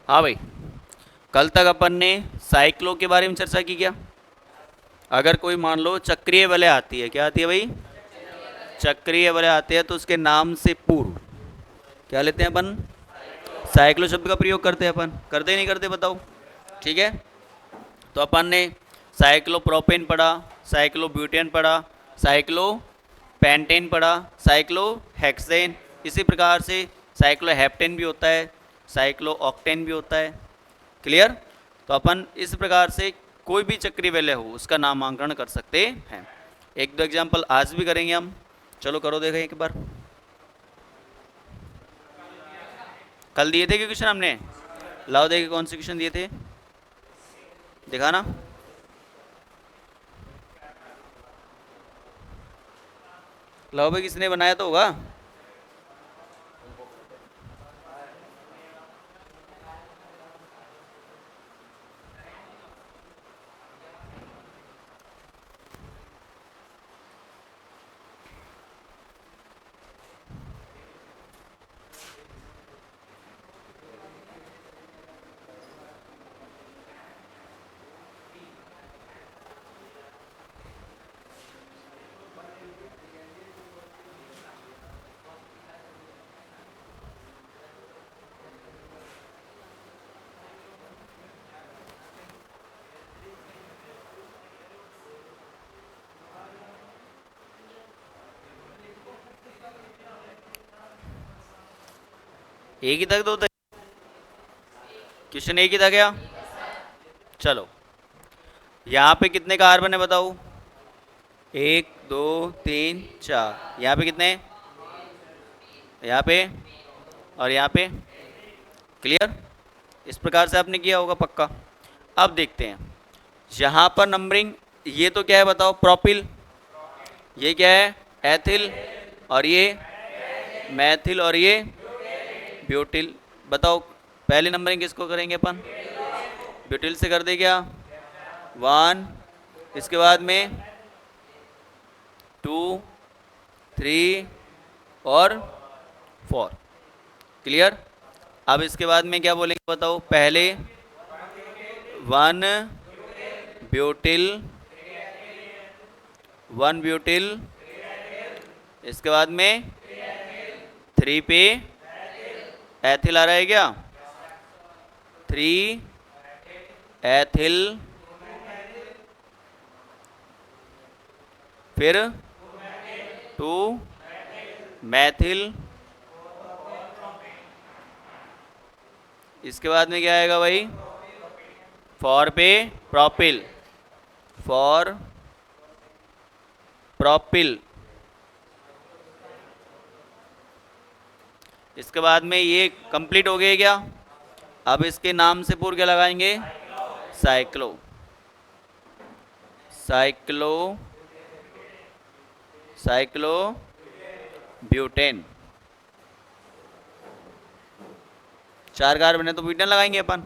हाँ भाई, कल तक अपन ने साइक्लो के बारे में चर्चा की क्या? अगर कोई मान लो चक्रीय वलय आती है, क्या आती है भाई? चक्रीय वलय आते हैं तो उसके नाम से पूर्व क्या लेते हैं अपन? साइक्लो शब्द का प्रयोग करते हैं अपन, करते नहीं करते बताओ? ठीक है, तो अपन ने साइक्लोप्रोपेन पढ़ा, साइक्लोब्यूटेन पढ़ा, साइक्लोपेंटेन पढ़ा, साइक्लोहेक्सेन, इसी प्रकार से साइक्लोहेप्टेन भी होता है, साइक्लोऑक्टेन भी होता है। क्लियर? तो अपन इस प्रकार से कोई भी चक्रीय वलय हो उसका नामांकन कर सकते हैं। एक दो एग्जाम्पल आज भी करेंगे हम। चलो करो देखें एक बार। कल दिए थे कि क्वेश्चन हमने? लाओ देखे कौन से क्वेश्चन दिए थे, दिखाना। लाओ भाई, किसने बनाया तो होगा। एक ही तक दो था क्वेश्चन, एक ही था क्या? चलो, यहाँ पे कितने कार्बन है बताओ? 1 2 3 4। यहाँ पे कितने? यहाँ पे और यहाँ पे। क्लियर? इस प्रकार से आपने किया होगा पक्का। अब देखते हैं यहाँ पर नंबरिंग। ये तो क्या है बताओ? प्रोपिल। ये क्या है? एथिल। और ये मैथिल। और ये ब्यूटिल। बताओ पहले नंबरिंग किसको करेंगे अपन? ब्यूटिल से कर दे क्या? 1, इसके बाद में 2 3 और 4। क्लियर? अब इसके बाद में क्या बोलेंगे बताओ? पहले 1 ब्यूटिल, 1 ब्यूटिल, इसके बाद में 3 पे एथिल आ रहा है क्या? 3 एथिल, फिर 2 मैथिल, इसके बाद में क्या आएगा भाई? 4 पे प्रोपिल, 4 प्रोपिल। इसके बाद में ये कंप्लीट हो गए क्या? अब इसके नाम से पूर्व क्या लगाएंगे? Cyclo, cyclo, cyclo butane. 4 carbon है तो ब्यूटेन लगाएंगे अपन।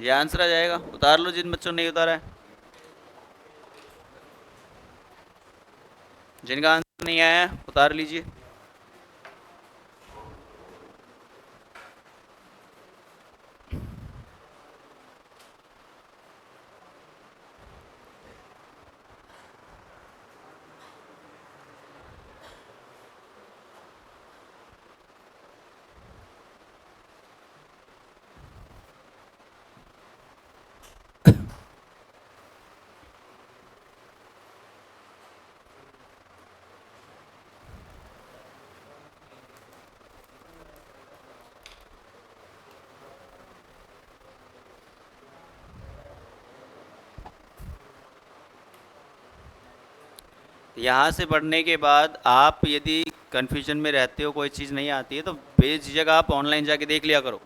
ये आंसर आ जाएगा। उतार लो जिन बच्चों ने नहीं उतारा है। जिनका आंसर नहीं आया है उतार लीजिए। यहाँ से पढ़ने के बाद आप यदि कन्फ्यूजन में रहते हो, कोई चीज़ नहीं आती है, तो बेझिझक आप ऑनलाइन जाके देख लिया करो।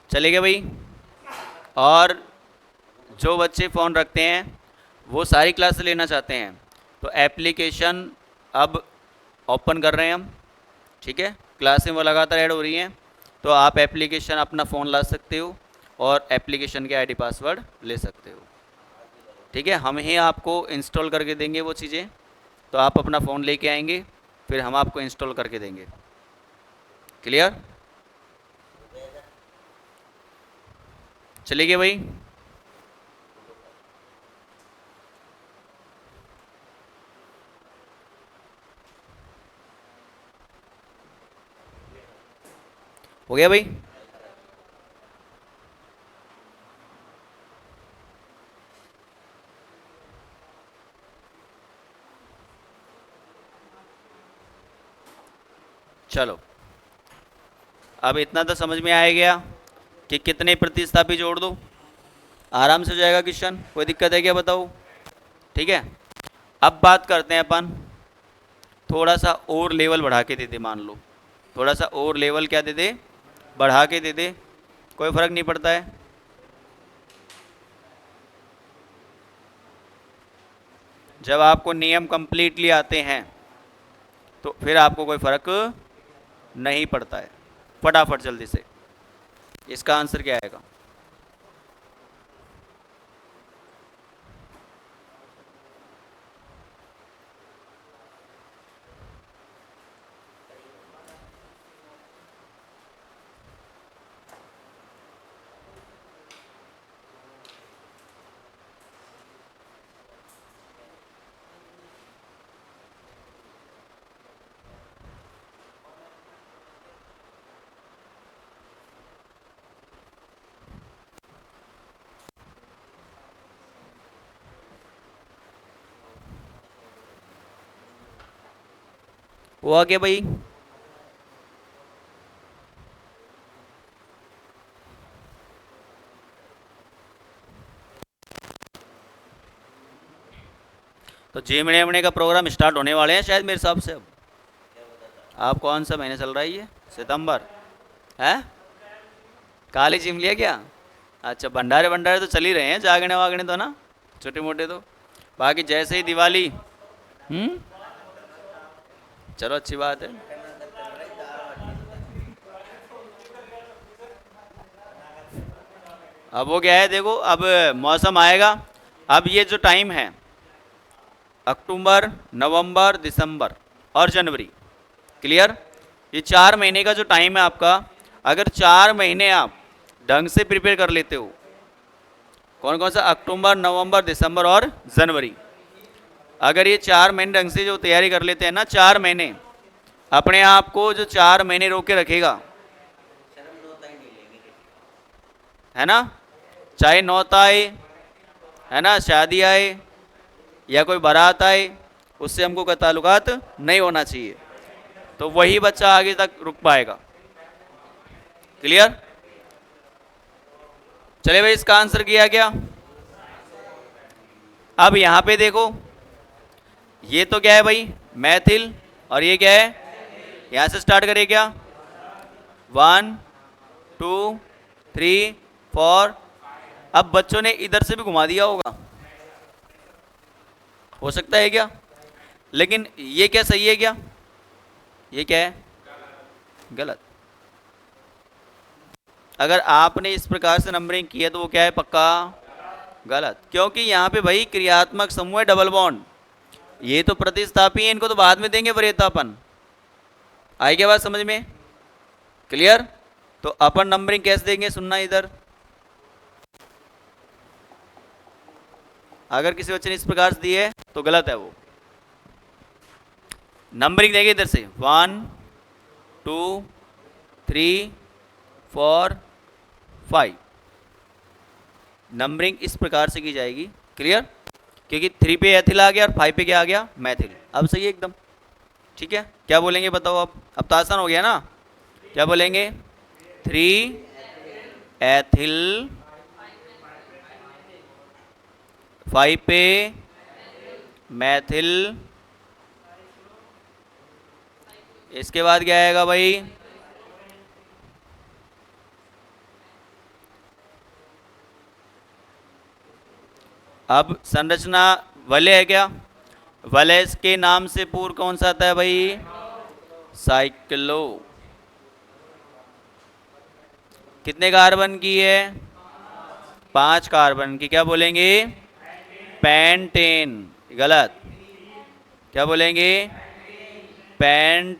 चलेगा भाई? और जो बच्चे फ़ोन रखते हैं वो सारी क्लास लेना चाहते हैं तो एप्लीकेशन अब ओपन कर रहे हैं हम। ठीक है, क्लासें वो लगातार ऐड हो रही हैं, तो आप एप्लीकेशन अपना फ़ोन ला सकते हो और एप्लीकेशन के आईडी पासवर्ड ले सकते हो। ठीक है, हम ही आपको इंस्टॉल करके देंगे वो चीज़ें, तो आप अपना फ़ोन लेके आएंगे, फिर हम आपको इंस्टॉल करके देंगे। क्लियर? चलिए भाई, हो गया भाई? चलो, अब इतना तो समझ में आ गया कि कितने प्रतिस्थापी जोड़ दो, आराम से हो जाएगा क्वेश्चन। कोई दिक्कत है क्या बताओ? ठीक है, अब बात करते हैं अपन, थोड़ा सा और लेवल बढ़ा के दे दे, मान लो थोड़ा सा और लेवल क्या दे दे, बढ़ा के दे दे, कोई फर्क नहीं पड़ता है। जब आपको नियम कंप्लीटली आते हैं तो फिर आपको कोई फर्क नहीं पड़ता है। फटाफट जल्दी से, इसका आंसर क्या आएगा? वो आ गया भाई। तो जे का प्रोग्राम स्टार्ट होने वाले हैं शायद मेरे हिसाब से। अब आप कौन सा महीने चल रहा है ये? सितंबर है? काली जिम लिया क्या? अच्छा, भंडारे भंडारे तो चल ही रहे हैं, जागने वागने तो ना छोटे मोटे तो, बाकी जैसे ही दिवाली। चलो अच्छी बात है। अब वो क्या है देखो, अब मौसम आएगा, अब ये जो टाइम है अक्टूबर, नवंबर, दिसंबर और जनवरी, क्लियर? ये 4 महीने का जो टाइम है आपका, अगर 4 महीने आप ढंग से प्रिपेयर कर लेते हो, कौन कौन सा? अक्टूबर, नवंबर, दिसंबर और जनवरी। अगर ये 4 महीने ढंग से जो तैयारी कर लेते हैं ना, 4 महीने अपने आप को जो 4 महीने रोक के रखेगा, है ना? चाहे नौता आए, है ना, शादी आए या कोई बारात आए, उससे हमको कोई ताल्लुकात नहीं होना चाहिए, तो वही बच्चा आगे तक रुक पाएगा। क्लियर? चले भाई, इसका आंसर किया क्या? अब यहां पे देखो, ये तो क्या है भाई? मैथिल। और ये क्या है? यहां से स्टार्ट करें क्या? 1 2 3 4। अब बच्चों ने इधर से भी घुमा दिया होगा, हो सकता है क्या? लेकिन ये क्या सही है क्या? ये क्या है? गलत। अगर आपने इस प्रकार से नंबरिंग की है तो वो क्या है? पक्का गलत, क्योंकि यहाँ पे भाई क्रियात्मक समूह है डबल बॉन्ड, ये तो प्रतिस्थापी है, इनको तो बाद में देंगे वरीयतापन। आई क्या बात समझ में? क्लियर? तो अपन नंबरिंग कैसे देंगे? सुनना इधर, अगर किसी बच्चे ने इस प्रकार से दी है तो गलत है वो। नंबरिंग देंगे इधर से 1 2 3 4 5, नंबरिंग इस प्रकार से की जाएगी। क्लियर? क्योंकि 3 पे एथिल आ गया और 5 पे क्या आ गया? मैथिल। अब सही है एकदम। ठीक है, क्या बोलेंगे बताओ? अब तो आसान हो गया ना। क्या बोलेंगे? 3 एथिल, 5 पे मैथिल, इसके बाद क्या आएगा भाई? अब संरचना वलय है क्या? वलय के नाम से पूर्व कौन सा आता है भाई? साइक्लो। कितने कार्बन की है? 5 कार्बन की। क्या बोलेंगे? पेंटेन। गलत। क्या बोलेंगे? पेंट,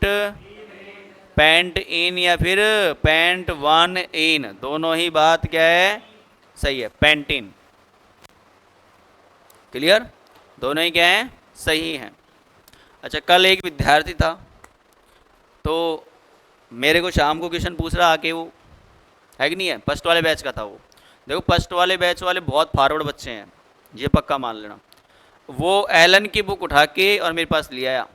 पेंट इन या फिर पेंट वन इन, दोनों ही बात क्या है? सही है, पेंटिन। क्लियर? दोनों ही क्या है? सही हैं। अच्छा, कल एक विद्यार्थी था तो मेरे को शाम को क्वेश्चन पूछ रहा आके, वो है कि नहीं है, फर्स्ट वाले बैच का था वो। देखो फर्स्ट वाले बैच वाले बहुत फॉरवर्ड बच्चे हैं, ये पक्का मान लेना। वो एलन की बुक उठा के और मेरे पास ले आया।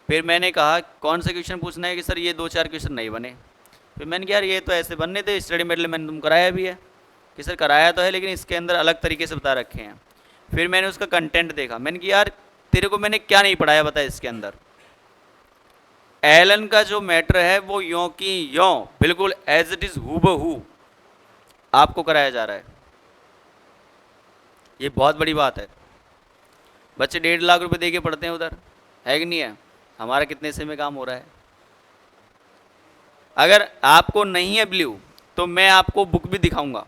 फिर मैंने कहा कौन सा क्वेश्चन पूछना है? कि सर ये 2-4 क्वेश्चन नहीं बने। फिर मैंने कहा यार ये तो ऐसे बनने थे, स्टडी मेडल मैंने तुम कराया भी है। कि सर कराया तो है लेकिन इसके अंदर अलग तरीके से बता रखे हैं। फिर मैंने उसका कंटेंट देखा, मैंने कहा यार तेरे को मैंने क्या नहीं पढ़ाया बता इसके अंदर। एलन का जो मैटर है वो यों की यों बिल्कुल एज इट इज हूबहू आपको कराया जा रहा है। ये बहुत बड़ी बात है। बच्चे 1.5 लाख रुपए दे के पढ़ते हैं उधर, है कि नहीं है? हमारा कितने से में काम हो रहा है। अगर आपको नहीं है ब्लू तो मैं आपको बुक भी दिखाऊंगा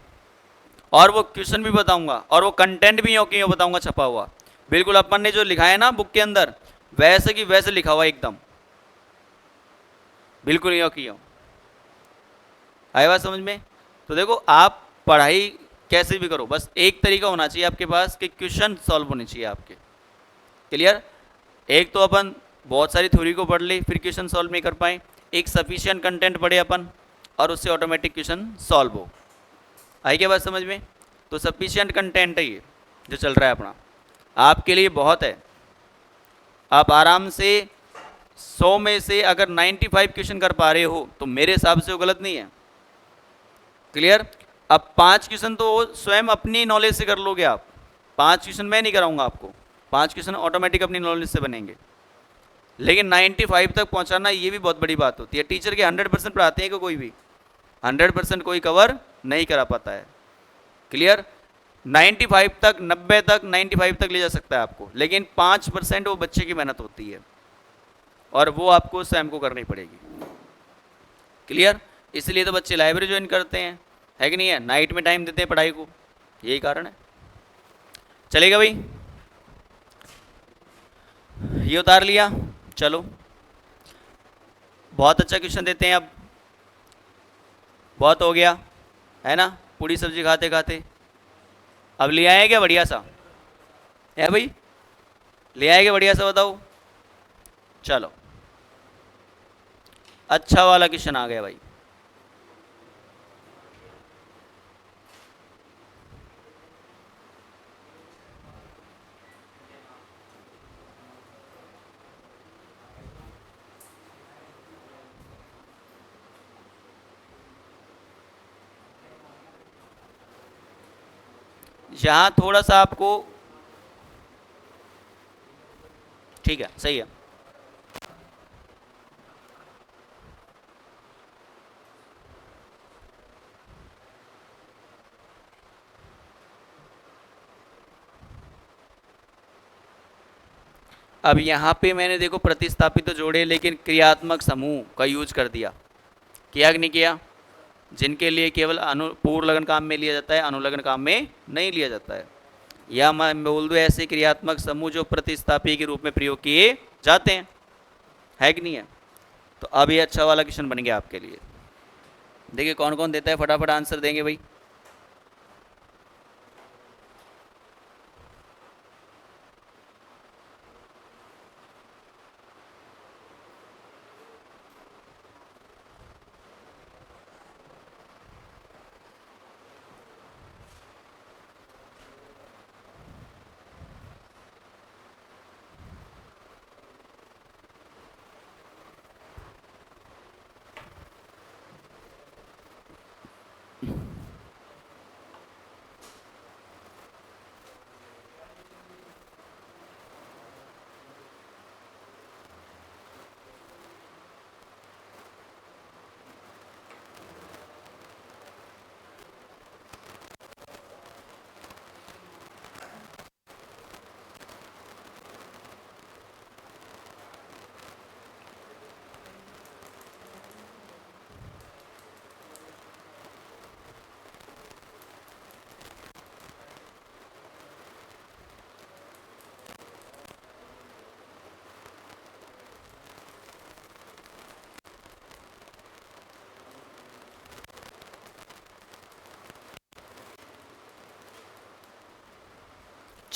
और वो क्वेश्चन भी बताऊंगा और वो कंटेंट भी यों की यों बताऊंगा छपा हुआ। बिल्कुल अपन ने जो लिखा है ना बुक के अंदर वैसे की वैसे लिखा हुआ एकदम, बिल्कुल यों की यों। आए बात समझ में? तो देखो आप पढ़ाई कैसे भी करो, बस एक तरीका होना चाहिए आपके पास कि क्वेश्चन सॉल्व होने चाहिए आपके। क्लियर? एक तो अपन बहुत सारी थ्योरी को पढ़ ले फिर क्वेश्चन सॉल्व नहीं कर पाए, एक सफिशिएंट कंटेंट पढ़े अपन और उससे ऑटोमेटिक क्वेश्चन सॉल्व हो। आई क्या बात समझ में? तो सफिशिएंट कंटेंट है ये जो चल रहा है अपना, आपके लिए बहुत है। आप आराम से 100 में से अगर 95 क्वेश्चन कर पा रहे हो तो मेरे हिसाब से वो गलत नहीं है। क्लियर? अब 5 क्वेश्चन तो स्वयं अपनी नॉलेज से कर लोगे आप, 5 क्वेश्चन मैं नहीं कराऊंगा आपको, 5 क्वेश्चन ऑटोमेटिक अपनी नॉलेज से बनेंगे। लेकिन 95 तक पहुंचाना ये भी बहुत बड़ी बात होती है। टीचर के 100% पढ़ाते हैं कि कोई भी 100% कोई कवर नहीं करा पाता है। क्लियर? 95 तक, 90 तक, 95 तक ले जा सकता है आपको, लेकिन 5% वो बच्चे की मेहनत होती है और वो आपको स्वयं को करनी पड़ेगी। क्लियर? इसलिए तो बच्चे लाइब्रेरी ज्वाइन करते हैं, है कि नहीं है? नाइट में टाइम देते हैं पढ़ाई को, यही कारण है। चलेगा भाई? ये उतार लिया, चलो बहुत अच्छा क्वेश्चन देते हैं अब। बहुत हो गया है ना, पूरी सब्जी खाते खाते। अब ले आए क्या बढ़िया सा? है भाई? ले आए क्या बढ़िया सा बताओ? चलो अच्छा वाला क्वेश्चन आ गया भाई। यहाँ थोड़ा सा आपको, ठीक है सही है। अब यहाँ पे मैंने देखो प्रतिस्थापित तो जोड़े लेकिन क्रियात्मक समूह का यूज कर दिया, किया कि नहीं किया? जिनके लिए केवल पूर्वलग्न काम में लिया जाता है, अनुलग्न काम में नहीं लिया जाता है। या मैं बोल दूँ ऐसे क्रियात्मक समूह जो प्रतिस्थापी के रूप में प्रयोग किए जाते हैं, है कि नहीं है? तो अब ये अच्छा वाला क्वेश्चन बन गया आपके लिए। देखिए कौन कौन देता है, फटाफट आंसर देंगे भाई।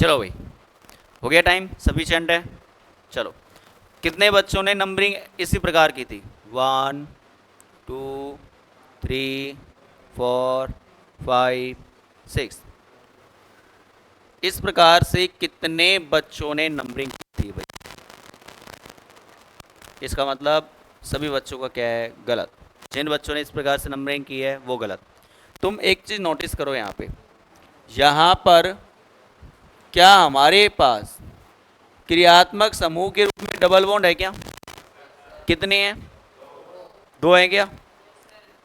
चलो भाई, हो गया टाइम, सफिशिएंट है। चलो, कितने बच्चों ने नंबरिंग इसी प्रकार की थी? 1 2 3 4 5 6। इस प्रकार से कितने बच्चों ने नंबरिंग की थी भाई? इसका मतलब सभी बच्चों का क्या है? गलत। जिन बच्चों ने इस प्रकार से नंबरिंग की है वो गलत। तुम एक चीज नोटिस करो यहाँ पे, यहाँ पर क्या हमारे पास क्रियात्मक समूह के रूप में डबल बॉन्ड है क्या? कितने हैं? 2 हैं क्या?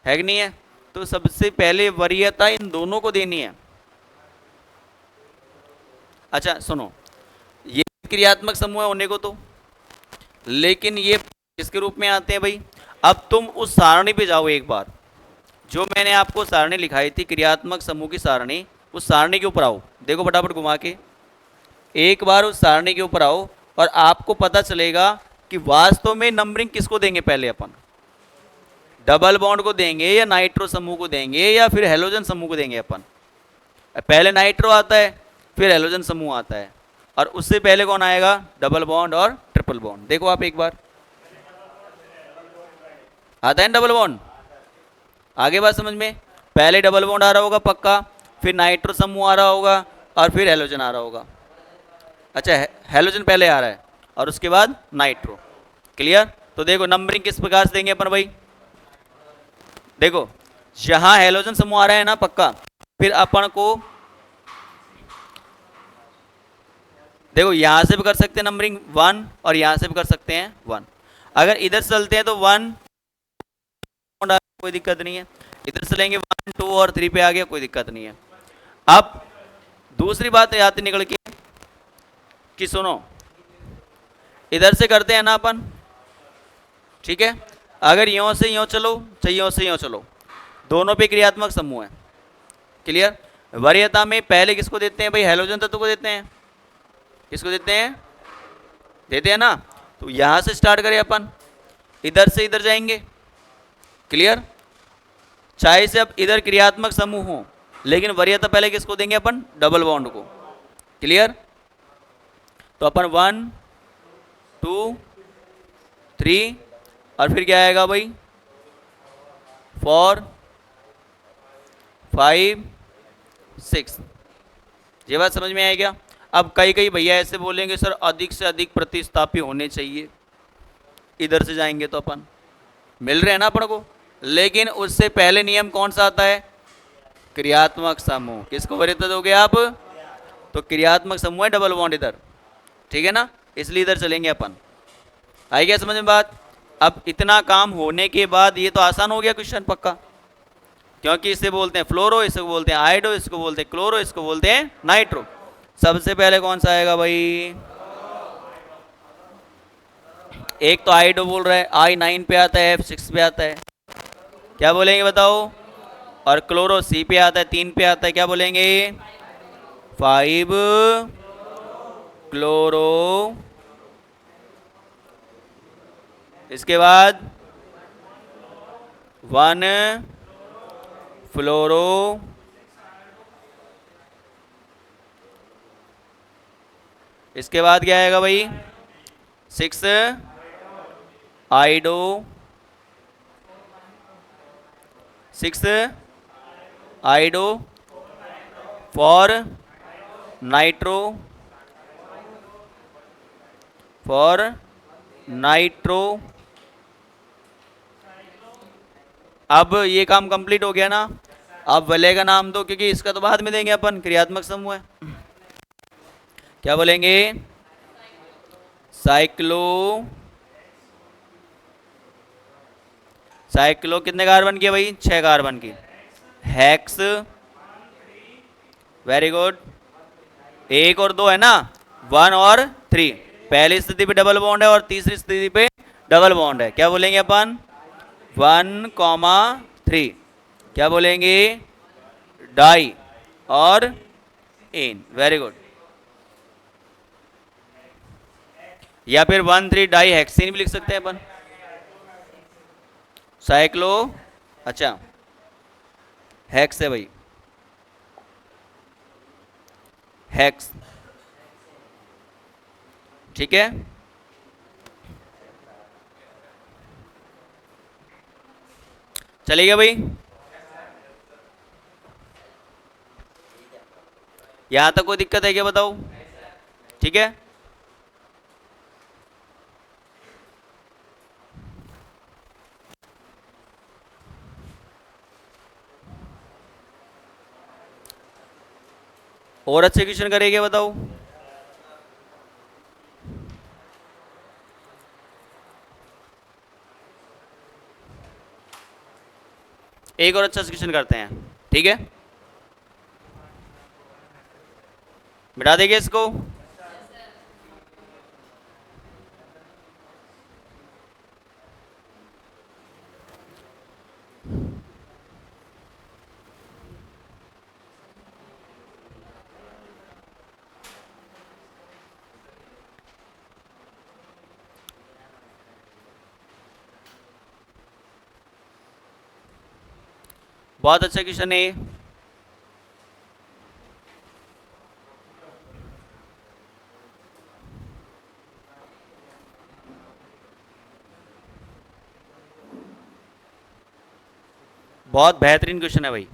है कि नहीं है? तो सबसे पहले वरीयता इन दोनों को देनी है। अच्छा सुनो, ये क्रियात्मक समूह है होने को तो, लेकिन ये किसके रूप में आते हैं भाई? अब तुम उस सारणी पे जाओ एक बार, जो मैंने आपको सारणी लिखाई थी क्रियात्मक समूह की सारणी, उस सारणी के ऊपर आओ, देखो फटाफट घुमा के एक बार उस सारणी के ऊपर आओ और आपको पता चलेगा कि वास्तव में नंबरिंग किसको देंगे। पहले अपन डबल बॉन्ड को देंगे या नाइट्रो समूह को देंगे या फिर हेलोजन समूह को देंगे। अपन पहले नाइट्रो आता है, फिर हेलोजन समूह आता है, और उससे पहले कौन आएगा? डबल बॉन्ड और ट्रिपल बॉन्ड। देखो आप एक बार, आता है ना डबल बॉन्ड? आगे बात समझ में, पहले डबल बॉन्ड आ रहा होगा पक्का, फिर नाइट्रो समूह आ रहा होगा और फिर हेलोजन आ रहा होगा। अच्छा, हेलोजन पहले आ रहा है और उसके बाद नाइट्रो। क्लियर? तो देखो नंबरिंग किस प्रकार से देंगे अपन भाई। देखो जहां हेलोजन समूह आ रहा है ना पक्का, फिर अपन को देखो यहां से भी कर सकते हैं नंबरिंग 1 और यहां से भी कर सकते हैं 1। अगर इधर से चलते हैं तो 1 कोई दिक्कत नहीं है, इधर से लेंगे 1 2 और 3 पे आ गया, कोई दिक्कत नहीं है। अब दूसरी बात आती निकल के कि सुनो, इधर से करते हैं ना अपन, ठीक है? अगर यों से यों चलो चाहे यों से यों चलो, दोनों पे क्रियात्मक समूह है। क्लियर? वरीयता में पहले किसको देते हैं भाई? हेलोजन तत्व को देते हैं। किसको देते हैं? देते हैं ना। तो यहां से स्टार्ट करें अपन, इधर से इधर जाएंगे। क्लियर? चाहे से अब इधर क्रियात्मक समूह हो, लेकिन वरीयता पहले किसको देंगे अपन? डबल बॉन्ड को। क्लियर? तो अपन 1 2 3 और फिर क्या आएगा भाई? 4 5 6। ये बात समझ में आएगी क्या? अब कई कई भैया ऐसे बोलेंगे सर अधिक से अधिक प्रतिस्थापी होने चाहिए, इधर से जाएंगे तो अपन मिल रहे हैं ना अपन को, लेकिन उससे पहले नियम कौन सा आता है? क्रियात्मक समूह। किसको वरीयता दोगे आप? तो क्रियात्मक समूह है डबल बॉन्ड इधर, ठीक है ना, इसलिए इधर चलेंगे अपन। आई क्या समझ में बात? अब इतना काम होने के बाद ये तो आसान हो गया क्वेश्चन पक्का, क्योंकि इसे बोलते हैं फ्लोरो, इसको बोलते हैं आयोडो, इसको बोलते हैं क्लोरो, इसको बोलते हैं नाइट्रो। सबसे पहले कौन सा आएगा भाई? एक तो आयोडो बोल रहा है, I9 पे आता है, F6 पे आता है, क्या बोलेंगे बताओ? और क्लोरो C पे आता है, 3 पे आता है, क्या बोलेंगे? 5 क्लोरो, इसके बाद 1 फ्लोरो, इसके बाद क्या आएगा भाई? 6 आइडो, 6 आइडो, 4 नाइट्रो, 4 नाइट्रो। अब ये काम कंप्लीट हो गया ना। अब वलय का नाम दो, क्योंकि इसका तो बाद में देंगे अपन, क्रियात्मक समूह है। क्या बोलेंगे? साइक्लो, साइक्लो कितने कार्बन की है भाई? 6 कार्बन की। हेक्स, वेरी गुड, 1 और 2 है ना, 1 और 3। पहली स्थिति पे डबल बॉन्ड है और तीसरी स्थिति पे डबल बॉन्ड है, क्या बोलेंगे अपन? 1,3। क्या बोलेंगे? डाई और इन, वेरी गुड। या फिर 1,3 डाई हेक्सेन भी लिख सकते हैं अपन। साइक्लो, अच्छा हेक्स है भाई, हेक्स ठीक है, चलेगा भाई? यहां तक कोई दिक्कत है क्या बताओ? ठीक है, और अच्छे क्वेश्चन करेंगे बताओ? एक और अच्छा क्वेश्चन करते हैं, ठीक है? मिटा देंगे इसको। बहुत अच्छा क्वेश्चन है ये। बहुत बेहतरीन क्वेश्चन है भाई।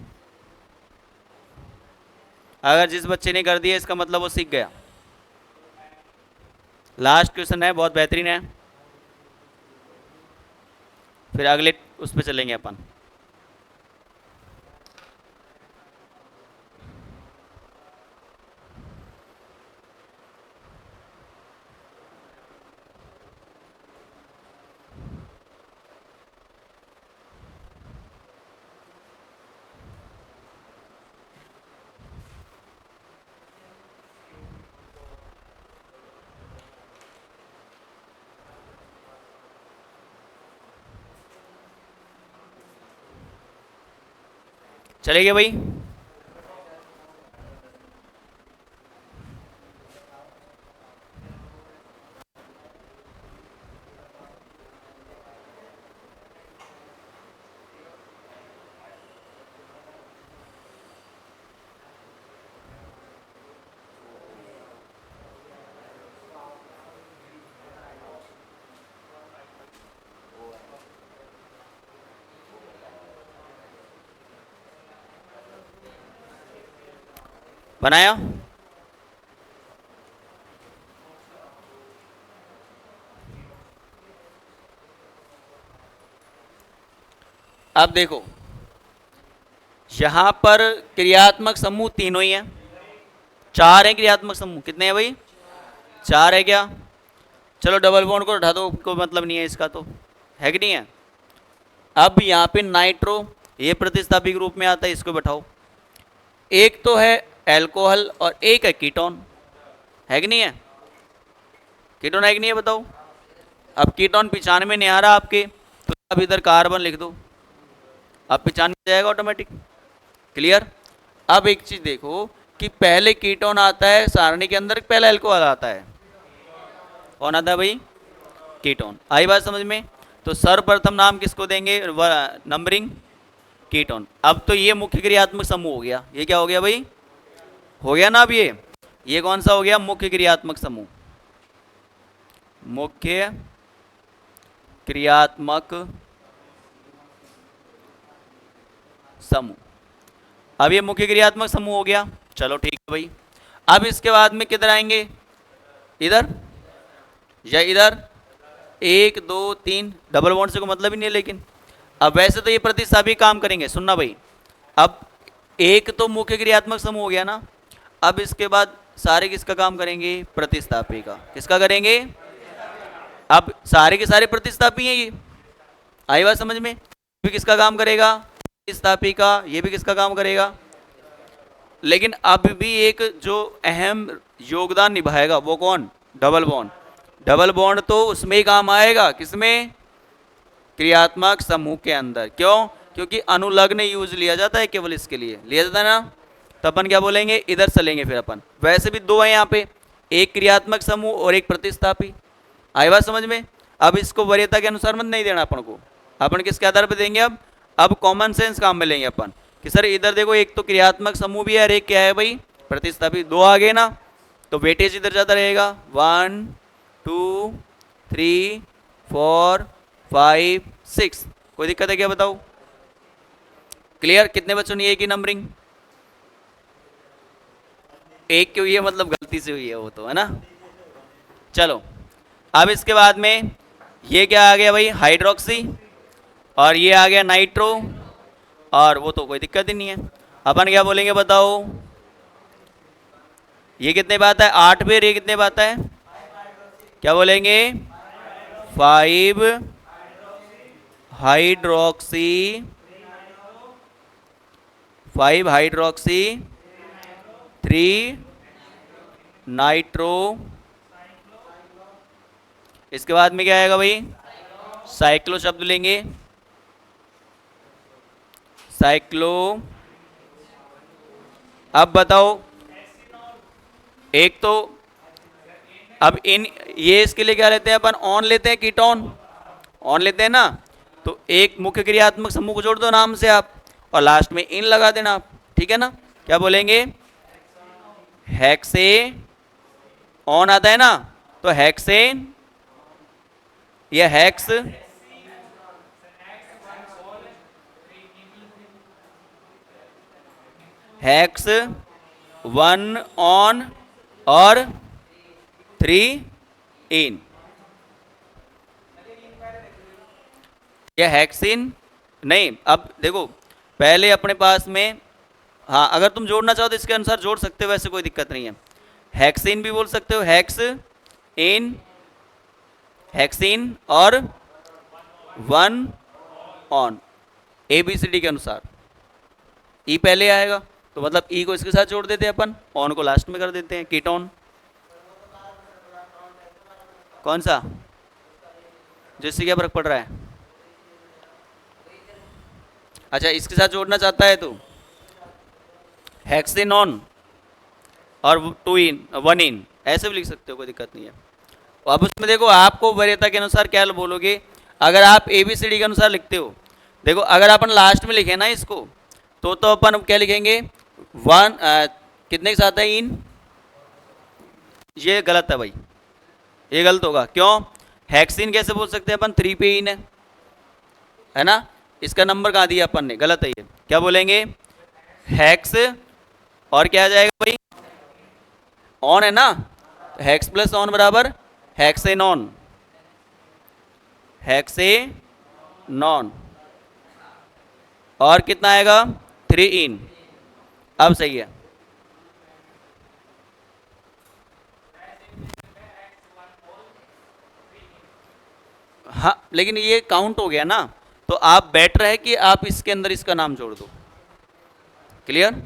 अगर जिस बच्चे ने कर दिया इसका मतलब वो सीख गया। लास्ट क्वेश्चन है, बहुत बेहतरीन है, फिर अगले उस पर चलेंगे अपन। चलेगा भाई? बनाया? अब देखो, यहां पर क्रियात्मक समूह तीनों ही हैं। चार है क्रियात्मक समूह, कितने हैं भाई? चार है क्या? चलो डबल बॉन्ड को उठा दो, कोई मतलब नहीं है इसका, तो है कि नहीं है? अब यहाँ पे नाइट्रो, ये प्रतिस्थापी के रूप में आता है, इसको बैठाओ। एक तो है एल्कोहल और एक है कीटोन, है कि नहीं है? कीटोन है कि नहीं है बताओ? अब कीटोन पहचान में नहीं आ रहा आपके, तो अब इधर कार्बन लिख दो, अब पहचान में जाएगा ऑटोमेटिक। क्लियर? अब एक चीज देखो कि पहले कीटोन आता है सारणी के अंदर, पहले एल्कोहल आता है। कौन आता है भाई? कीटोन। आई बात समझ में? तो सर्वप्रथम नाम किसको देंगे? Numbering ketone. अब तो ये मुख्य क्रियात्मक समूह हो गया। ये क्या हो गया भाई? हो गया ना? अब ये कौन सा हो गया? मुख्य क्रियात्मक समूह। मुख्य क्रियात्मक समूह। अब ये मुख्य क्रियात्मक समूह हो गया। चलो ठीक है भाई। अब इसके बाद में किधर आएंगे? इधर या इधर? एक दो तीन, डबल बॉन्ड से कोई मतलब ही नहीं है, लेकिन अब वैसे तो ये प्रतिस्थापी काम करेंगे। सुनना भाई, अब एक तो मुख्य क्रियात्मक समूह हो गया ना, अब इसके बाद सारे किसका काम करेंगे? प्रतिस्थापी का। किसका करेंगे? अब सारे के सारे प्रतिस्थापी हैं ये। आई बात समझ में? भी किसका काम करेगा? प्रतिस्थापी का। ये भी किसका काम करेगा? लेकिन अब भी एक जो अहम योगदान निभाएगा वो कौन? Double bond. डबल बॉन्ड तो उसमें ही काम आएगा, किसमें? क्रियात्मक समूह के अंदर। क्यों? क्योंकि अनुलग्न यूज लिया जाता है, केवल इसके लिए लिया जाता है ना। तो अपन क्या बोलेंगे? इधर चलेंगे फिर अपन। वैसे भी दो है यहाँ पे, एक क्रियात्मक समूह और एक प्रतिस्थापी। आई बात समझ में? अब इसको वरीयता के अनुसार मत नहीं देना अपन को। अपन किसके आधार पर देंगे? अब कॉमन सेंस काम में लेंगे अपन कि सर इधर देखो, एक तो क्रियात्मक समूह भी है और एक क्या है भाई? प्रतिस्थापी। दो आ गए ना, तो वेटेज इधर ज़्यादा रहेगा। 1 2 3 4 5 6। कोई दिक्कत है क्या बताओ? क्लियर? कितने बच्चों ने ये की नंबरिंग? एक की हुई है मतलब गलती से हुई है वो तो, है ना। चलो अब इसके बाद में ये क्या आ गया भाई? हाइड्रोक्सी। और ये आ गया नाइट्रो। और वो तो कोई दिक्कत ही नहीं है। अपन क्या बोलेंगे बताओ? ये कितने पे आता है? 8 पे। ये कितने पे आता है? क्या बोलेंगे? 5 हाइड्रोक्सी, 5 हाइड्रोक्सी 3 नाइट्रो। इसके बाद में क्या आएगा भाई? साइक्लो शब्द लेंगे। साइक्लो। अब बताओ, एक तो अब इन ये इसके लिए क्या लेते हैं अपन? ऑन लेते हैं, कीटोन ऑन लेते हैं ना। तो एक मुख्य क्रियात्मक समूह को जोड़ दो नाम से आप, और लास्ट में इन लगा देना आप। ठीक है ना? क्या बोलेंगे? हेक्से ऑन आता है ना, तो हेक्सेन या हेक्स। हेक्स 1 ऑन और 3 इन, या हेक्सिन। नहीं, अब देखो पहले अपने पास में, हाँ अगर तुम जोड़ना चाहो तो इसके अनुसार जोड़ सकते हो, वैसे कोई दिक्कत नहीं है। हेक्सिन भी बोल सकते हो, हेक्स इन, हेक्सिन और 1 ऑन, ABCD के अनुसार। ई पहले आएगा तो मतलब ई को इसके साथ जोड़ देते हैं अपन, ऑन को लास्ट में कर देते हैं। कीटोन कौन सा, जिससे क्या फर्क पड़ रहा है? अच्छा इसके साथ जोड़ना चाहता है तो हेक्सिन ऑन और 2 इन 1 इन, ऐसे भी लिख सकते हो, कोई दिक्कत नहीं है। अब उसमें देखो आपको वरीयता के अनुसार क्या बोलोगे। अगर आप ABCD के अनुसार लिखते हो, देखो अगर अपन लास्ट में लिखे ना इसको, तो अपन क्या लिखेंगे? 1 कितने के साथ है? इन। ये गलत है भाई, ये गलत होगा। क्यों? हेक्सिन कैसे बोल सकते हैं अपन? 3 पे इन है ना। इसका नंबर कहाँ दिया अपन ने? गलत है ये। क्या बोलेंगे? हेक्स और क्या आ जाएगा भाई? ऑन है ना, हेक्स प्लस ऑन बराबर हेक्सेन ऑन, हेक्से नॉन। और कितना आएगा? 3 इन। अब सही है। हाँ लेकिन ये काउंट हो गया ना, तो आप बेटर है कि आप इसके अंदर इसका नाम जोड़ दो। क्लियर?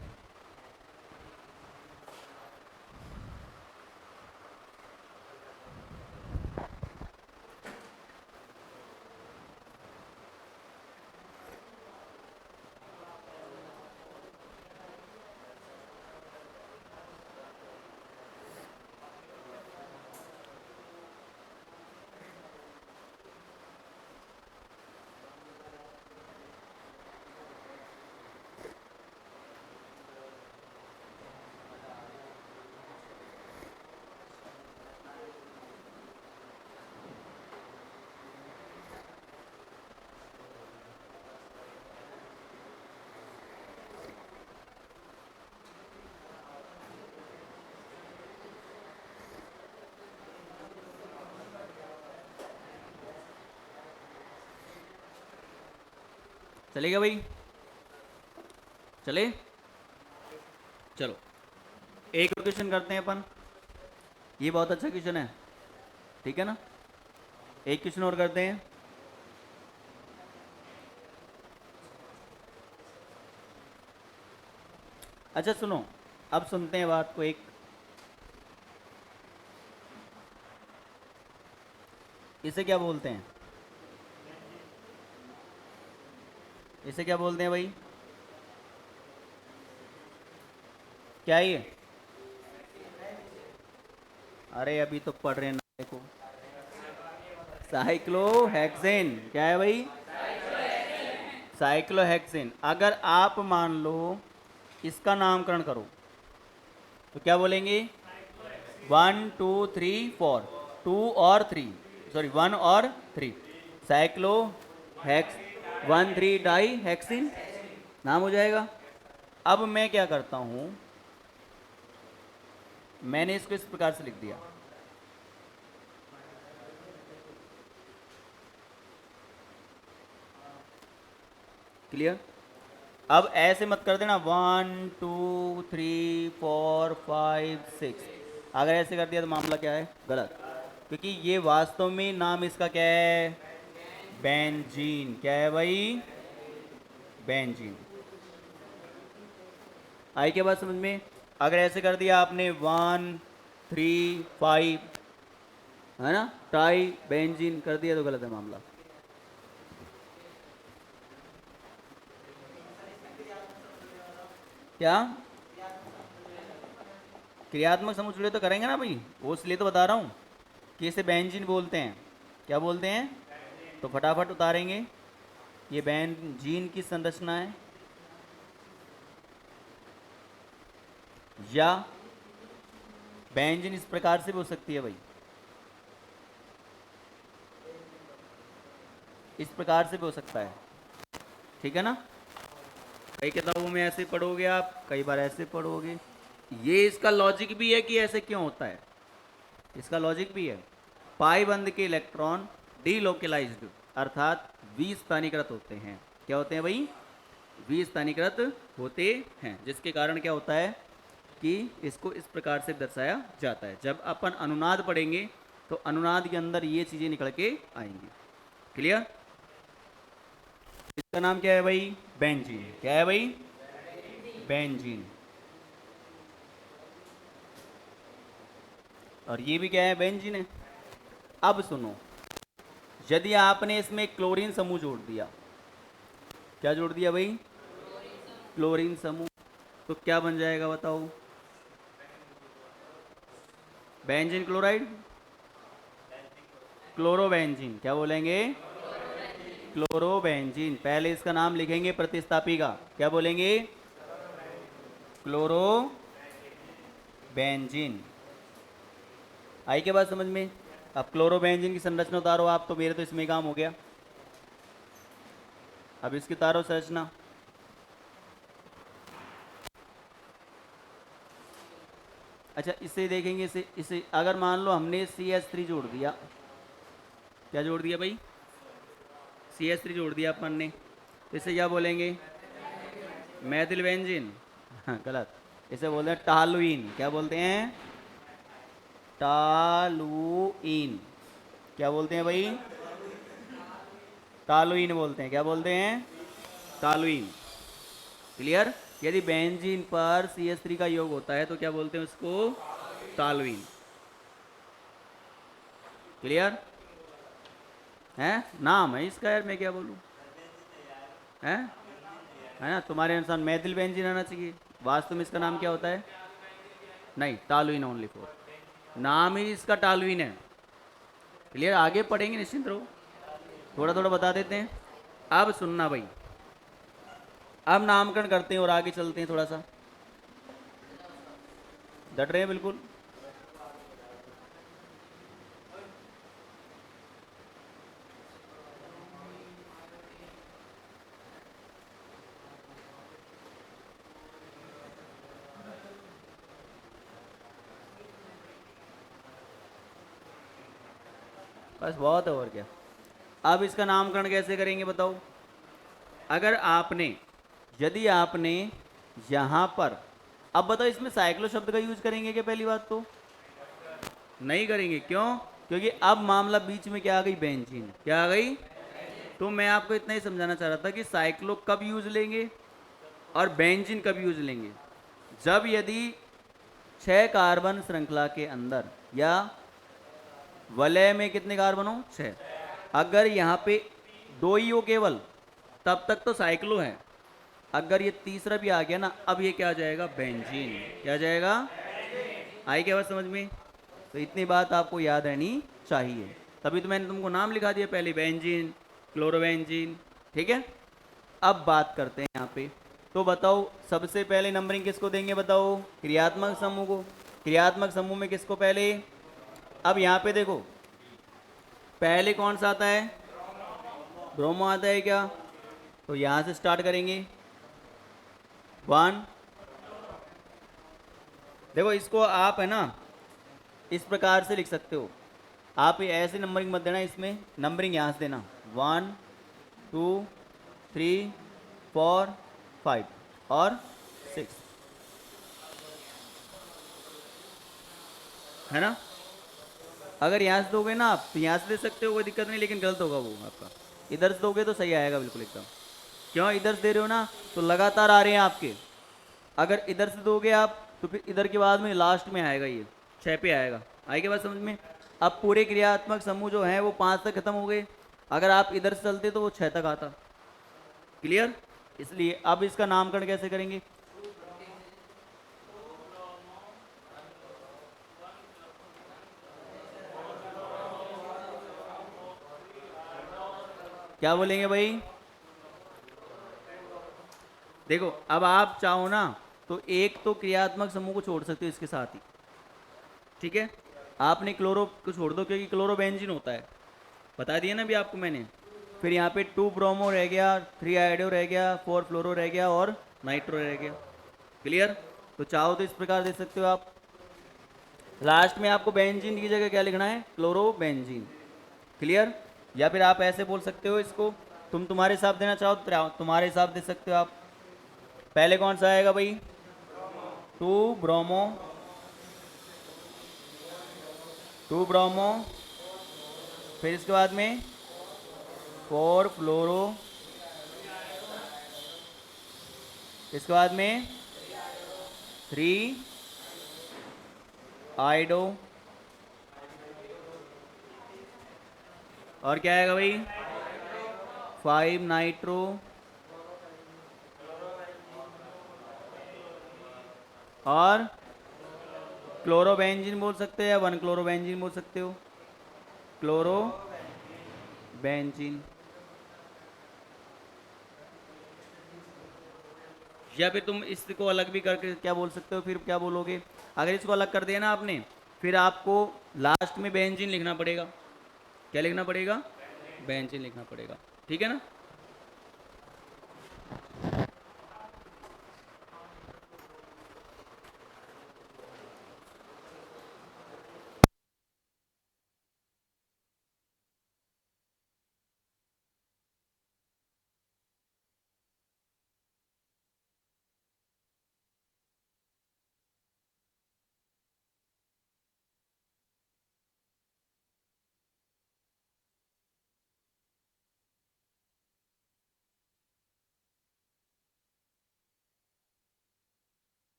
चलेगा भाई? चले? चलो एक और क्वेश्चन करते हैं अपन। ये बहुत अच्छा क्वेश्चन है, ठीक है ना। एक क्वेश्चन और करते हैं। अच्छा सुनो, अब सुनते हैं बात को। एक इसे क्या बोलते हैं? इसे क्या बोलते हैं भाई? क्या ये? अरे अभी तो पढ़ रहे हैं ना, देखो। साइक्लोहेक्सेन। क्या है भाई? साइक्लोहेक्सेन। अगर आप मान लो इसका नामकरण करो तो क्या बोलेंगे? 1 2 3 4। 2 और 3, सॉरी 1 और 3, साइक्लो हेक्स 1,3 डाई हेक्सिन नाम हो जाएगा। अब मैं क्या करता हूं, मैंने इसको इस प्रकार से लिख दिया, क्लियर। अब ऐसे मत कर देना 1 2 3 4 5 6, अगर ऐसे कर दिया तो मामला क्या है, गलत, क्योंकि ये वास्तव में नाम इसका क्या है, बेंजीन। क्या है भाई, बेंजीन। आई के बाद समझ में। अगर ऐसे कर दिया आपने 1 3 5, है ना, ट्राई बेंजीन कर दिया तो गलत है मामला। क्या क्रियात्मक समूह जुड़े तो करेंगे ना भाई, वो इसलिए तो बता रहा हूँ कि इसे बेंजीन बोलते हैं। क्या बोलते हैं, तो फटाफट उतारेंगे। ये बेंजीन की संरचना है, या बेंजीन इस प्रकार से भी हो सकती है भाई, इस प्रकार से भी हो सकता है, ठीक है ना। कई किताबों में ऐसे पढ़ोगे आप, कई बार ऐसे पढ़ोगे। ये इसका लॉजिक भी है कि ऐसे क्यों होता है, इसका लॉजिक भी है। पाई बंद के इलेक्ट्रॉन डीलोकलाइज्ड अर्थात विस्थानीकृत होते हैं। क्या होते हैं भाई, विस्थानीकृत होते हैं, जिसके कारण क्या होता है कि इसको इस प्रकार से दर्शाया जाता है। जब अपन अनुनाद पढ़ेंगे तो अनुनाद के अंदर ये चीजें निकल के आएंगी, क्लियर। इसका नाम क्या है भाई, बेंजीन। क्या है भाई, बेंजीन। और ये भी क्या है, बेंजीन है। अब सुनो, यदि आपने इसमें क्लोरीन समूह जोड़ दिया, क्या जोड़ दिया भाई, क्लोरीन समूह, तो क्या बन जाएगा बताओ, बेंजीन क्लोराइड, क्लोरोबेंजीन। क्या बोलेंगे, क्लोरोबेंजीन। पहले इसका नाम लिखेंगे प्रतिस्थापी का, क्या बोलेंगे, क्लोरोबेंजीन। आई के बाद समझ में। अब क्लोरोबेंजीन की संरचना उतारो आप, तो मेरे तो इसमें काम हो गया। अब इसकी उतारो संरचना, अच्छा इसे देखेंगे, इसे अगर मान लो हमने CH3 जोड़ दिया, क्या जोड़ दिया भाई, CH3 जोड़ दिया अपन ने, तो इसे क्या बोलेंगे, मैथिल बेंजीन। हाँ गलत, इसे बोलते हैं टालुइन। क्या बोलते हैं, टालुइन। क्या बोलते हैं भाई, टालुइन बोलते हैं। क्या बोलते हैं, टालुइन, क्लियर। यदि बेंजीन पर CH3 का योग होता है तो क्या बोलते हैं उसको, टालुइन, क्लियर है। नाम है इसका यार, मैं क्या बोलूं, है ना। तुम्हारे अनुसार मैथिल बेंजीन आना चाहिए, वास्तव में इसका नाम क्या होता है, नहीं, टालुइन ओनली फोर, नाम ही इसका टालुइन है, क्लियर। आगे पढ़ेंगे, निश्चिंत रहो, थोड़ा थोड़ा बता देते हैं। अब सुनना भाई, अब नामकरण करते हैं और आगे चलते हैं थोड़ा सा। डट रहे हैं बिल्कुल, बस बहुत है और क्या। अब इसका नामकरण कैसे करेंगे बताओ। अगर आपने, यदि आपने यहां पर, अब बताओ इसमें साइक्लो शब्द का यूज करेंगे क्या, पहली बात तो नहीं करेंगे। क्यों, क्योंकि अब मामला बीच में क्या आ गई, बेंजीन। क्या आ गई, तो मैं आपको इतना ही समझाना चाह रहा था कि साइक्लो कब यूज लेंगे और बेंजीन कब यूज लेंगे, जब यदि 6 कार्बन श्रृंखला के अंदर या वलय में कितने कार्बन हो, 6, अगर यहाँ पे 2 ही हो केवल, तब तक तो साइक्लो है। अगर ये तीसरा भी आ गया ना, अब ये क्या आ जाएगा, बेंजीन। क्या आ जाएगा, आई क्या बात समझ में। तो इतनी बात आपको याद रहनी चाहिए, तभी तो मैंने तुमको नाम लिखा दिया पहले, बेंजीन, क्लोरोबेंजीन, ठीक है। अब बात करते हैं यहाँ पे, तो बताओ सबसे पहले नंबरिंग किसको देंगे बताओ, क्रियात्मक समूह को। क्रियात्मक समूह में किसको पहले, अब यहाँ पे देखो पहले कौन सा आता है? ब्रोमो आता है क्या? तो यहां से स्टार्ट करेंगे। 1। देखो इसको आप है ना इस प्रकार से लिख सकते हो। आप ये ऐसे नंबरिंग मत देना, इसमें नंबरिंग यहाँ से देना 1 2 3 4 5 और 6, है ना? अगर यहाँ से दोगे ना आप तो यहाँ से दे सकते हो, कोई दिक्कत नहीं, लेकिन गलत होगा वो आपका। इधर से दोगे तो सही आएगा बिल्कुल एकदम। क्यों इधर से दे रहे हो ना तो लगातार आ रहे हैं आपके। अगर इधर से दोगे आप तो फिर इधर के बाद में लास्ट में आएगा, ये 6 पे आएगा। आएगी बात समझ में? अब पूरे क्रियात्मक समूह जो है वो 5 तक खत्म हो गए। अगर आप इधर से चलते तो वो 6 तक आता। क्लियर? इसलिए अब इसका नामकरण कैसे करेंगे? क्या बोलेंगे भाई? देखो अब आप चाहो ना तो एक तो क्रियात्मक समूह को छोड़ सकते हो इसके साथ ही, ठीक है? आपने क्लोरो को छोड़ दो क्योंकि क्लोरो बेंजीन होता है, बता दिया ना अभी आपको मैंने। फिर यहाँ पे 2 ब्रोमो रह गया, 3 आयोडो रह गया, 4 फ्लोरो रह गया और नाइट्रो रह गया। क्लियर? तो चाहो तो इस प्रकार दे सकते हो आप। लास्ट में आपको बेंजीन की जगह क्या लिखना है? Chloro benzene. क्लियर? या फिर आप ऐसे बोल सकते हो इसको, तुम्हारे हिसाब देना चाहो तो तुम्हारे हिसाब दे सकते हो आप। पहले कौन सा आएगा भाई? 2 ब्रोमो, 2 ब्रोमो, फिर इसके बाद में 4 फ्लोरो, इसके बाद में 3 आइडो, और क्या आएगा भाई? 5 नाइट्रो, और क्लोरोबेंजीन बोल सकते हो या 1 क्लोरोबेंजीन बोल सकते हो। क्लोरोबेंजीन। या फिर तुम इसको अलग भी करके क्या बोल सकते हो? फिर क्या बोलोगे अगर इसको अलग कर दिया ना आपने? फिर आपको लास्ट में बेंजीन लिखना पड़ेगा। क्या लिखना पड़ेगा? बेंजीन लिखना पड़ेगा। ठीक है ना?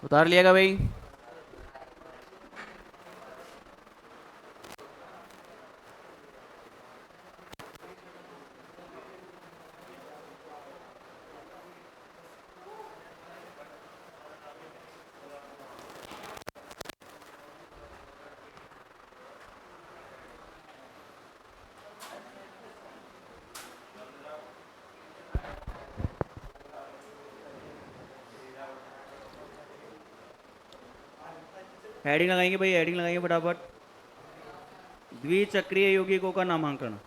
उतार लिएगा भाई। हेडिंग लगाएंगे भाई, हेडिंग लगाएंगे फटाफट। द्विचक्रीय यौगिकों का नामांकन।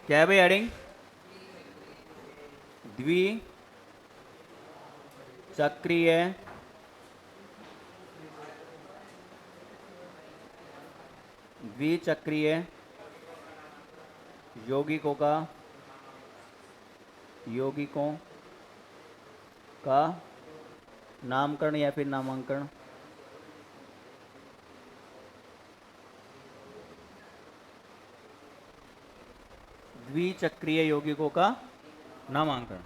क्या है भाई हेडिंग? द्विचक्रीय द्विचक्रीय यौगिकों का नामकरण या फिर नामांकन? द्विचक्रीय यौगिकों का नामांकन।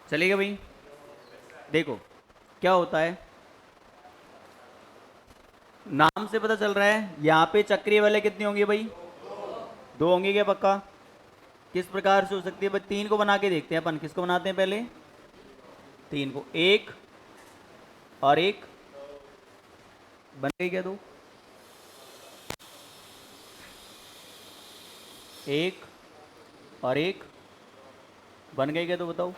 चलेगा भाई? देखो क्या होता है, नाम से पता चल रहा है यहाँ पे चक्रीय वाले कितनी होंगी भाई? दो होंगी क्या पक्का? किस प्रकार से हो सकती है भाई? तीन को बना के देखते हैं अपन। किसको बनाते हैं पहले? तीन को। एक और एक बन गई क्या? दो। एक और एक बन गई क्या? तो बताओ।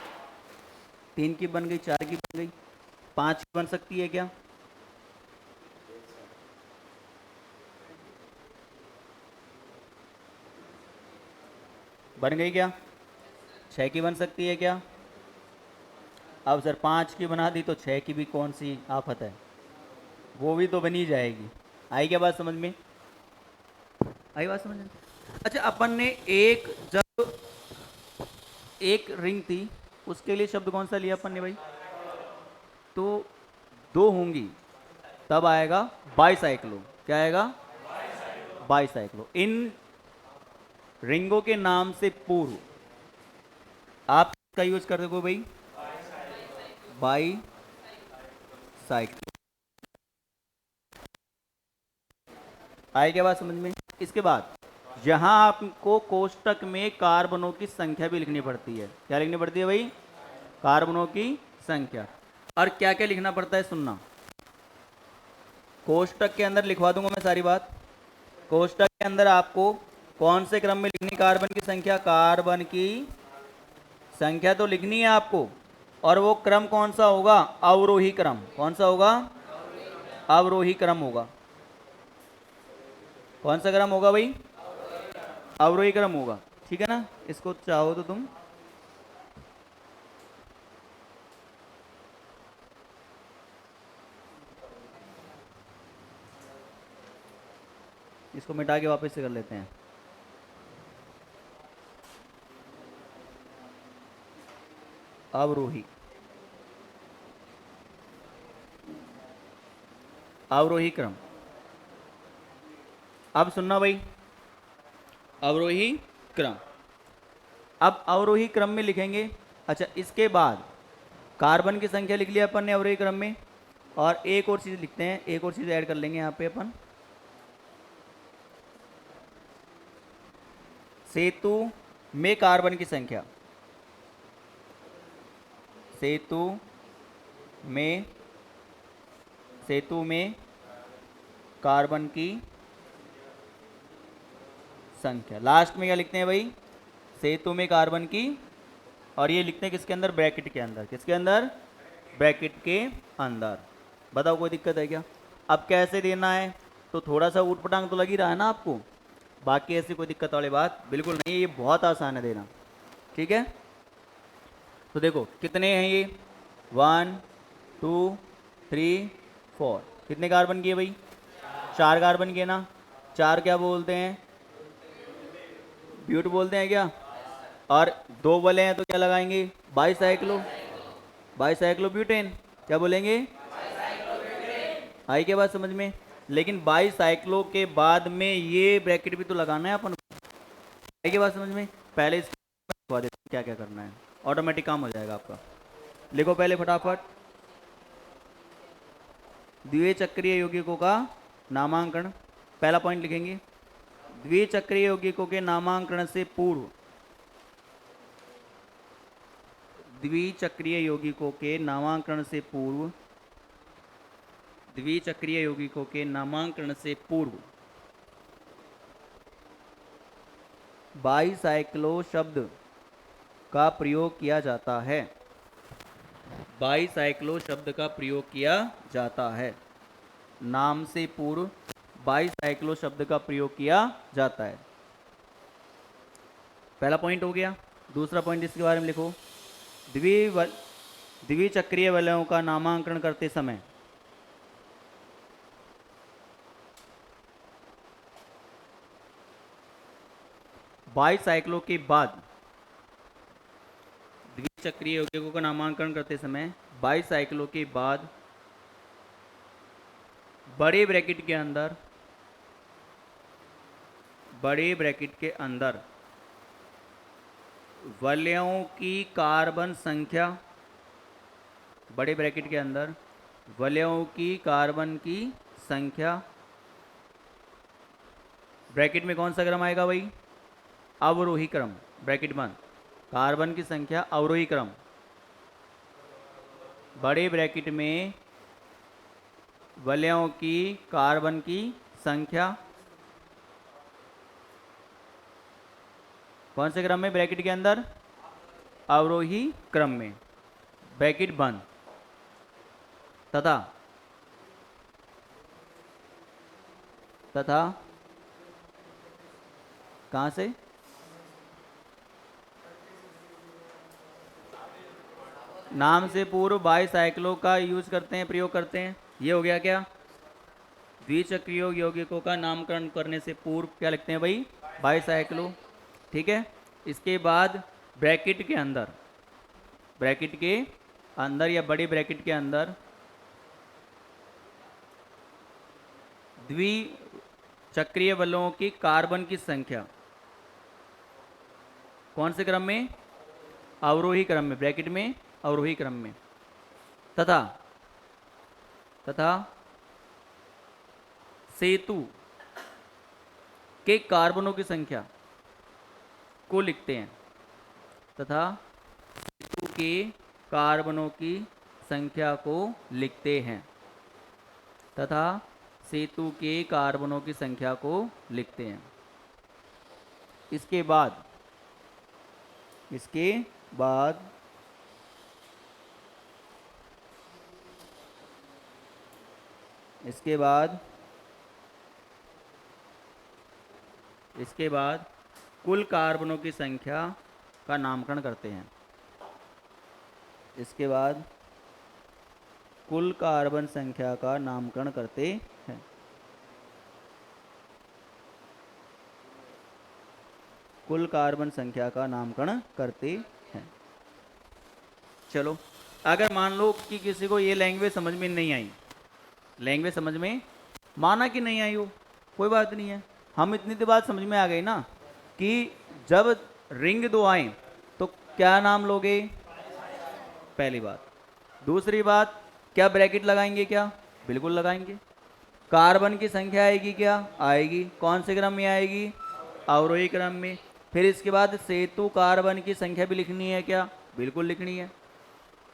तीन की बन गई, चार की बन गई, पांच की बन सकती है क्या? बन गई क्या? छह की बन सकती है क्या? अब सर पांच की बना दी तो छह की भी कौन सी आफत है, वो भी तो बनी जाएगी। आई क्या बात समझ में? आई बात समझ में? अच्छा, अपन ने एक, जब एक रिंग थी उसके लिए शब्द कौन सा लिया अपन ने भाई? तो दो होंगी तब आएगा बाईसाइक्लो। क्या आएगा? बाईसाइक्लो। इन रिंगों के नाम से पूर्व आप इसका यूज कर देखो भाई, बाई साइक्लो। आए क्या बात समझ में? इसके बाद यहां आपको कोष्टक में कार्बनों की संख्या भी लिखनी पड़ती है। क्या लिखनी पड़ती है भाई? कार्बनों की संख्या। और क्या क्या लिखना पड़ता है सुनना, कोष्टक के अंदर लिखवा दूंगा मैं सारी बात। कोष्टक के अंदर आपको कौन से क्रम में लिखनी कार्बन की संख्या? कार्बन की संख्या तो लिखनी है आपको, और वो क्रम कौन सा होगा? अवरोही क्रम। कौन सा होगा? अवरोही क्रम होगा। कौन सा क्रम होगा भाई? अवरोही क्रम होगा। ठीक है ना? इसको चाहो तो तुम इसको मिटा के वापस से कर लेते हैं। अवरोही, अवरोही क्रम। अब सुनना भाई, अवरोही क्रम। अब अवरोही क्रम में लिखेंगे। अच्छा, इसके बाद कार्बन की संख्या लिख लिया अपन ने अवरोही क्रम में, और एक और चीज लिखते हैं, एक और चीज ऐड कर लेंगे यहाँ पे अपन। सेतु में कार्बन की संख्या, सेतु में, सेतु में कार्बन की संख्या। लास्ट में क्या लिखते हैं भाई? सेतु में कार्बन की, और ये लिखते हैं किसके अंदर? ब्रैकेट के अंदर। किसके अंदर? ब्रैकेट के अंदर। बताओ कोई दिक्कत है क्या? अब कैसे देना है, तो थोड़ा सा ऊट पटांग तो लग ही रहा है ना आपको, बाकी ऐसी कोई दिक्कत वाली बात बिल्कुल नहीं है, ये बहुत आसान है देना। ठीक है? तो देखो कितने हैं ये, 1 2 3 4। कितने कार्बन किए भाई? चार कार्बन किए ना। चार क्या बोलते हैं? ब्यूट बोलते हैं क्या? और दो बोले हैं तो क्या लगाएंगे? Bicyclo, bicyclo butane. क्या बोलेंगे? आई क्या बात समझ में? लेकिन बाईसाइक्लो के बाद में ये ब्रैकेट भी तो लगाना है अपन को। आई क्या बात समझ में? पहले इसको लिखवा देते हैं क्या क्या करना है, ऑटोमेटिक काम हो जाएगा आपका। लिखो पहले फटाफट, द्विचक्रीय यौगिकों का नामांकन। पहला पॉइंट लिखेंगे, द्विचक्रीय यौगिकों के नामांकन से पूर्व, द्विचक्रीय यौगिकों के नामांकन से पूर्व, द्विचक्रीय यौगिकों के नामांकन से पूर्व बाईसाइक्लो शब्द का प्रयोग किया जाता है। बाईसाइक्लो शब्द का प्रयोग किया जाता है। नाम से पूर्व बाईसाइक्लो शब्द का प्रयोग किया जाता है। पहला पॉइंट हो गया। दूसरा पॉइंट इसके बारे में लिखो, द्विचक्रीय वलयों का नामांकन करते समय बाईसाइक्लो के बाद, द्विचक्रीय यौगिकों का नामांकन करते समय बाईसाइक्लो के बाद बड़े ब्रैकेट के अंदर वलयों की कार्बन संख्या, बड़े ब्रैकेट के अंदर वलयों की कार्बन की संख्या, ब्रैकेट में कौन सा क्रम आएगा भाई? अवरोही क्रम, ब्रैकेट बंद। कार्बन की संख्या अवरोही क्रम, बड़े ब्रैकेट में वलयों की कार्बन की संख्या कौन से क्रम में? ब्रैकेट के अंदर अवरोही क्रम में, ब्रैकेट बंद। तथा कहां से? नाम से पूर्व बाईसाइक्लो का यूज करते हैं, प्रयोग करते हैं। ये हो गया क्या? द्विचक्रीय यौगिकों का नामकरण करने से पूर्व क्या लिखते हैं भाई? बाईसाइक्लो। ठीक है। इसके बाद ब्रैकेट के अंदर या बड़े ब्रैकेट के अंदर द्विचक्रीय बलों की कार्बन की संख्या कौन से क्रम में? अवरोही क्रम में, ब्रैकेट में अवरोही क्रम में। तथा सेतु के कार्बनों की संख्या को लिखते हैं, तथा सेतु के कार्बनों की संख्या को लिखते हैं, तथा सेतु के कार्बनों की संख्या को लिखते हैं। इसके बाद कुल कार्बनों की संख्या का नामकरण करते हैं। इसके बाद कुल कार्बन संख्या का नामकरण करते हैं। कुल कार्बन संख्या का नामकरण करते हैं। चलो, अगर मान लो कि किसी को ये लैंग्वेज समझ में नहीं आई, लैंग्वेज समझ में माना कि नहीं आई हो, कोई बात नहीं है। हम इतनी तो बात समझ में आ गई ना कि जब रिंग दो आए तो क्या नाम लोगे? पहली बात। दूसरी बात, क्या ब्रैकेट लगाएंगे? क्या बिल्कुल लगाएंगे। कार्बन की संख्या आएगी? क्या आएगी। कौन से क्रम में आएगी? अवरोही क्रम में। फिर इसके बाद सेतु कार्बन की संख्या भी लिखनी है? क्या बिल्कुल लिखनी है।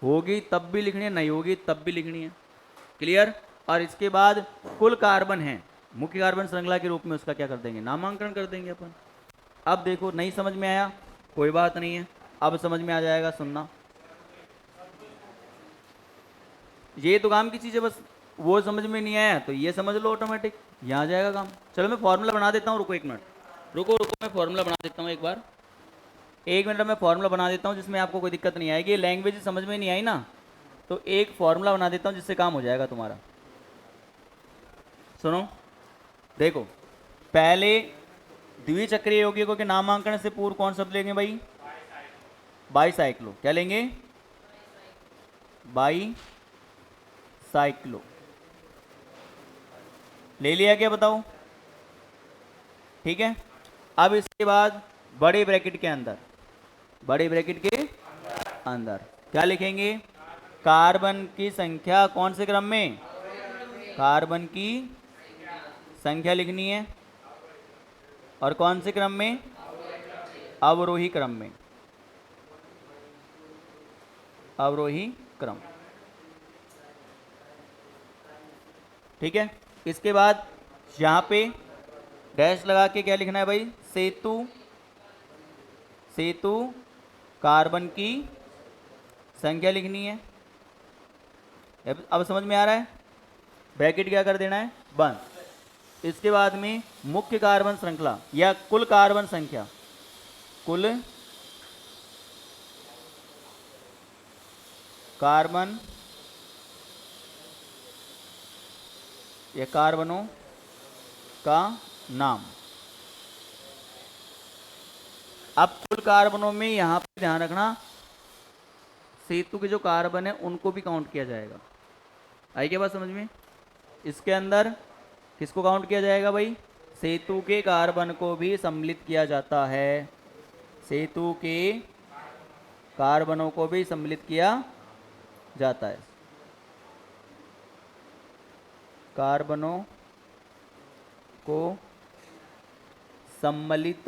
होगी तब भी लिखनी है, नहीं होगी तब भी लिखनी है। क्लियर। और इसके बाद कुल कार्बन है, मुख्य कार्बन श्रृंखला के रूप में उसका क्या कर देंगे? नामांकन कर देंगे अपन। अब देखो, नहीं समझ में आया कोई बात नहीं है, अब समझ में आ जाएगा। सुनना, ये तो काम की चीज़ है, बस वो समझ में नहीं आया तो ये समझ लो, ऑटोमेटिक यहाँ आ जाएगा काम। चलो मैं फॉर्मूला बना देता हूँ, रुको एक मिनट, रुको मैं फॉर्मूला बना देता हूँ एक बार, 1 मिनट में फॉर्मूला बना देता हूँ जिसमें आपको कोई दिक्कत नहीं आएगी। लैंग्वेज समझ में नहीं आई ना, तो एक फॉर्मूला बना देता हूँ जिससे काम हो जाएगा तुम्हारा। सुनो, देखो, पहले द्विचक्रीय यौगिकों के नामांकन से पूर्व कौन शब्द लेंगे भाई? बाईसाइक्लो। क्या लेंगे? बाईसाइक्लो। ले लिया क्या? बताओ। ठीक है। अब इसके बाद बड़े ब्रैकेट के अंदर क्या लिखेंगे? कार्बन की संख्या कौन से क्रम में? कार्बन की संख्या लिखनी है। और कौन से क्रम में? अवरोही क्रम में, अवरोही क्रम। ठीक है। इसके बाद यहां पे डैश लगा के क्या लिखना है भाई? सेतु कार्बन की संख्या लिखनी है। अब समझ में आ रहा है? ब्रैकेट क्या कर देना है? बंद। इसके बाद में मुख्य कार्बन श्रृंखला या कुल कार्बन संख्या, कुल कार्बन या कार्बनों का नाम। अब कुल कार्बनों में यहां पे ध्यान रखना, सेतु के जो कार्बन है उनको भी काउंट किया जाएगा। आई क्या बात समझ में? इसके अंदर किसको काउंट किया जाएगा भाई? सेतु के कार्बन को भी सम्मिलित किया जाता है। सेतु के कार्बनों को भी सम्मिलित किया जाता है। कार्बनों को सम्मिलित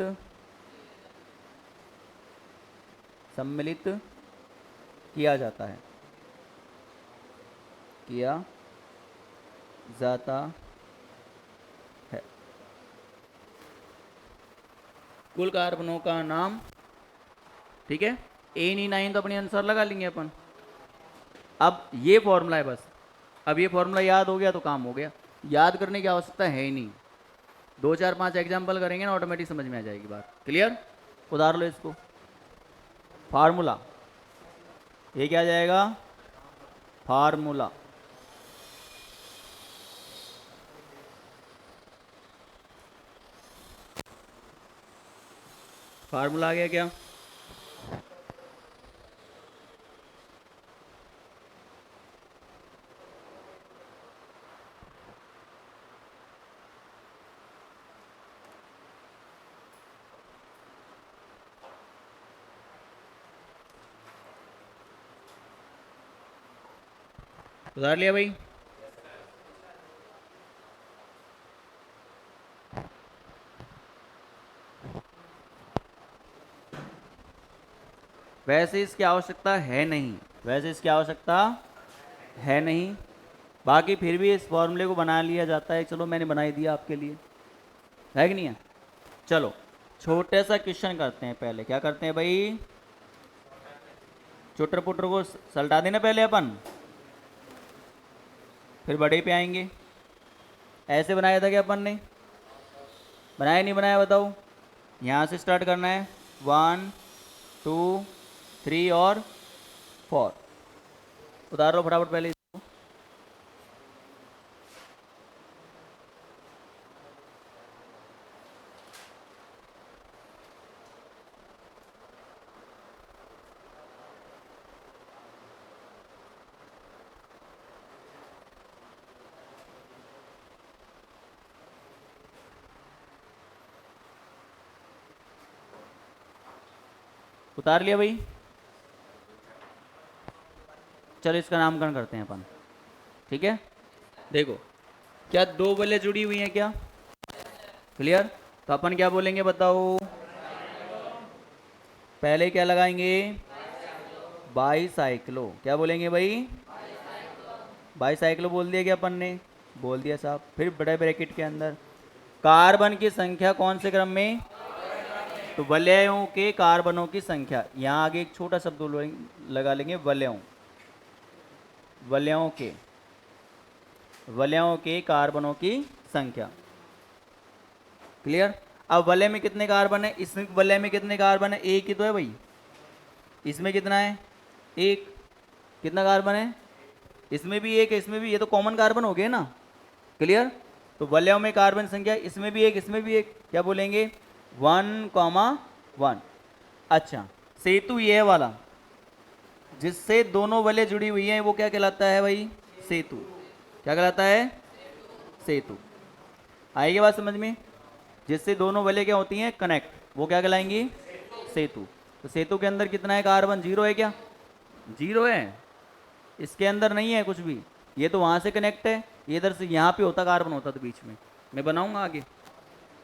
किया जाता है, किया जाता है। कुल कार्बनों का नाम, ठीक है। A9 तो अपने अनुसार लगा लेंगे अपन। अब ये फॉर्मूला है बस, अब ये फॉर्मूला याद हो गया तो काम हो गया, याद करने की आवश्यकता है ही नहीं। 2 4 5 एग्जाम्पल करेंगे ना, ऑटोमेटिक समझ में आ जाएगी बात। क्लियर? उतार लो इसको। फार्मूला, ये क्या जाएगा? फार्मूला। फार्मूला आ गया क्या? उतार लिया भाई? वैसे इसकी आवश्यकता है नहीं, वैसे इसकी आवश्यकता है नहीं, बाकी फिर भी इस फॉर्मूले को बना लिया जाता है। चलो मैंने बना ही दिया आपके लिए, है कि नहीं है? चलो छोटे सा क्वेश्चन करते हैं पहले। क्या करते हैं भाई? चुटर पुटर को सलटा देना पहले अपन, फिर बड़े पे आएंगे। ऐसे बनाया था क्या अपन ने? बनाया नहीं बनाया बताओ? यहाँ से स्टार्ट करना है, 1 2 3 और 4। उतारो फटाफट पहले इसको। उतार लिया भाई? चलो इसका नामकरण करते हैं अपन, ठीक है। देखो, क्या दो बल्ले जुड़ी हुई हैं क्या? क्लियर? तो अपन क्या बोलेंगे बताओ? पहले क्या लगाएंगे? बाईसाइक्लो। क्या बोलेंगे भाई? बाईसाइक्लो बोल दिया क्या अपन ने? बोल दिया साहब। फिर बड़े ब्रैकेट के अंदर कार्बन की संख्या कौन से क्रम में? तो वलयों के कार्बनों की संख्या। यहाँ आगे एक छोटा शब्द लगा लेंगे, वलयों। वलयों के कार्बनों की संख्या। क्लियर? अब वलय में कितने कार्बन है? इस वलय में कितने कार्बन है? एक ही तो है भाई। इसमें कितना है? एक। कितना कार्बन है? इसमें भी एक है, इसमें भी। ये तो कॉमन कार्बन हो गए ना। क्लियर? तो वलयों में कार्बन संख्या, इसमें भी एक, इसमें भी एक। क्या बोलेंगे? 1,1। अच्छा, सेतु ये वाला जिससे दोनों वलय जुड़ी हुई हैं, वो क्या कहलाता है भाई? सेतु। क्या कहलाता है? सेतु। आएगी बात समझ में? जिससे दोनों वलय क्या होती हैं? कनेक्ट, वो क्या कहलाएंगी? सेतु। तो सेतु के अंदर कितना है कार्बन? 0 है क्या? 0 है। इसके अंदर नहीं है कुछ भी। ये तो वहां से कनेक्ट है, ये इधर से यहाँ पे होता कार्बन होता तो बीच में। मैं बनाऊंगा आगे।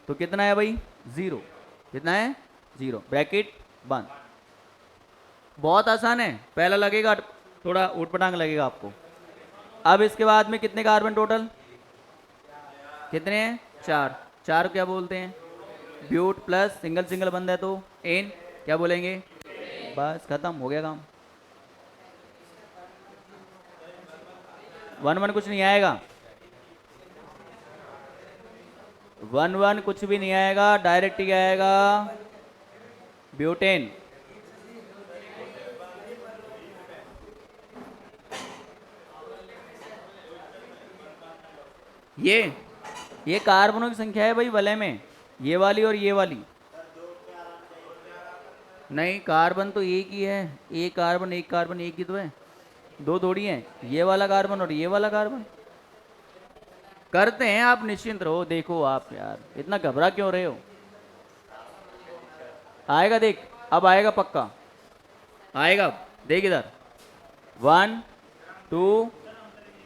तो कितना है भाई? 0। कितना है? 0। ब्रैकेट बंद। बहुत आसान है। पहला लगेगा थोड़ा उटपटांग लगेगा आपको। अब इसके बाद में कितने कार्बन टोटल? कितने हैं? 4। 4 क्या बोलते हैं? ब्यूट प्लस सिंगल सिंगल बंद है तो एन। क्या बोलेंगे? बस खत्म हो गया काम। 1 1 कुछ नहीं आएगा। 1 1 कुछ भी नहीं आएगा, डायरेक्ट ही आएगा ब्यूटेन। ये कार्बनों की संख्या है भाई वलय में, ये वाली और ये वाली। नहीं, कार्बन तो एक ही है। एक कार्बन एक ही तो है, दो थोड़ी है। ये वाला कार्बन और ये वाला कार्बन। करते हैं, आप निश्चिंत रहो। देखो आप यार इतना घबरा क्यों रहे हो? आएगा देख, अब आएगा पक्का, आएगा अब। देख इधर, 1 2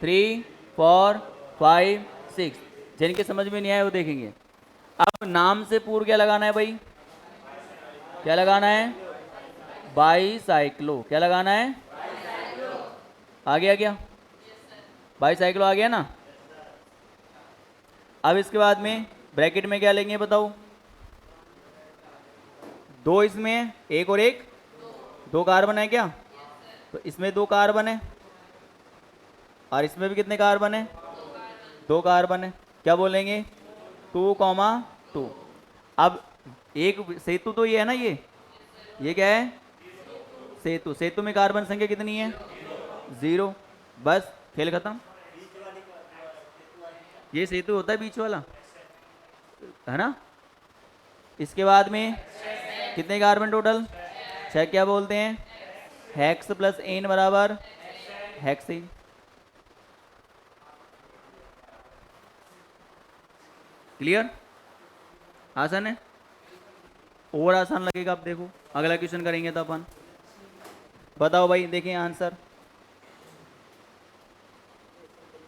3 4 5 6। जिनके समझ में नहीं आया वो देखेंगे। अब नाम से पूर्व क्या लगाना है भाई? क्या लगाना है? बाईसाइक्लो। क्या लगाना है? आ गया क्या? बाईसाइक्लो आ गया ना? अब इसके बाद में ब्रैकेट में क्या लेंगे बताओ? दो इसमें है, एक और एक, दो कार्बन है क्या? तो इसमें दो कार्बन है और इसमें भी कितने कार्बन है? दो कार्बन है। क्या बोलेंगे? 2, 2। अब एक सेतु तो ये है ना, ये क्या है? सेतु। सेतु में कार्बन संख्या कितनी है? 0। बस खेल खत्म। ये सेतु होता है बीच वाला, है ना? इसके बाद में कितने कार्बन टोटल? 6। क्या बोलते हैं? हेक्स प्लस एन बराबर हेक्सेन। क्लियर? आसान है? और आसान लगेगा। अब देखो अगला क्वेश्चन करेंगे तो अपन। बताओ भाई, देखें आंसर।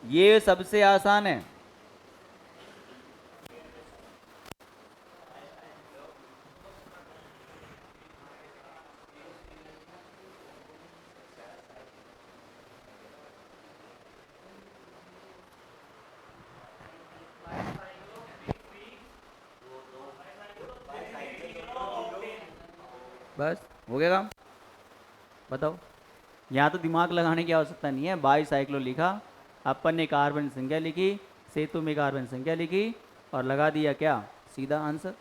ये सबसे आसान है। बस हो गया काम। बताओ, यहाँ तो दिमाग लगाने की आवश्यकता नहीं है। बाईसाइक्लो लिखा, अपन ने कार्बन संख्या लिखी, सेतु में कार्बन संख्या लिखी और लगा दिया क्या? सीधा आंसर।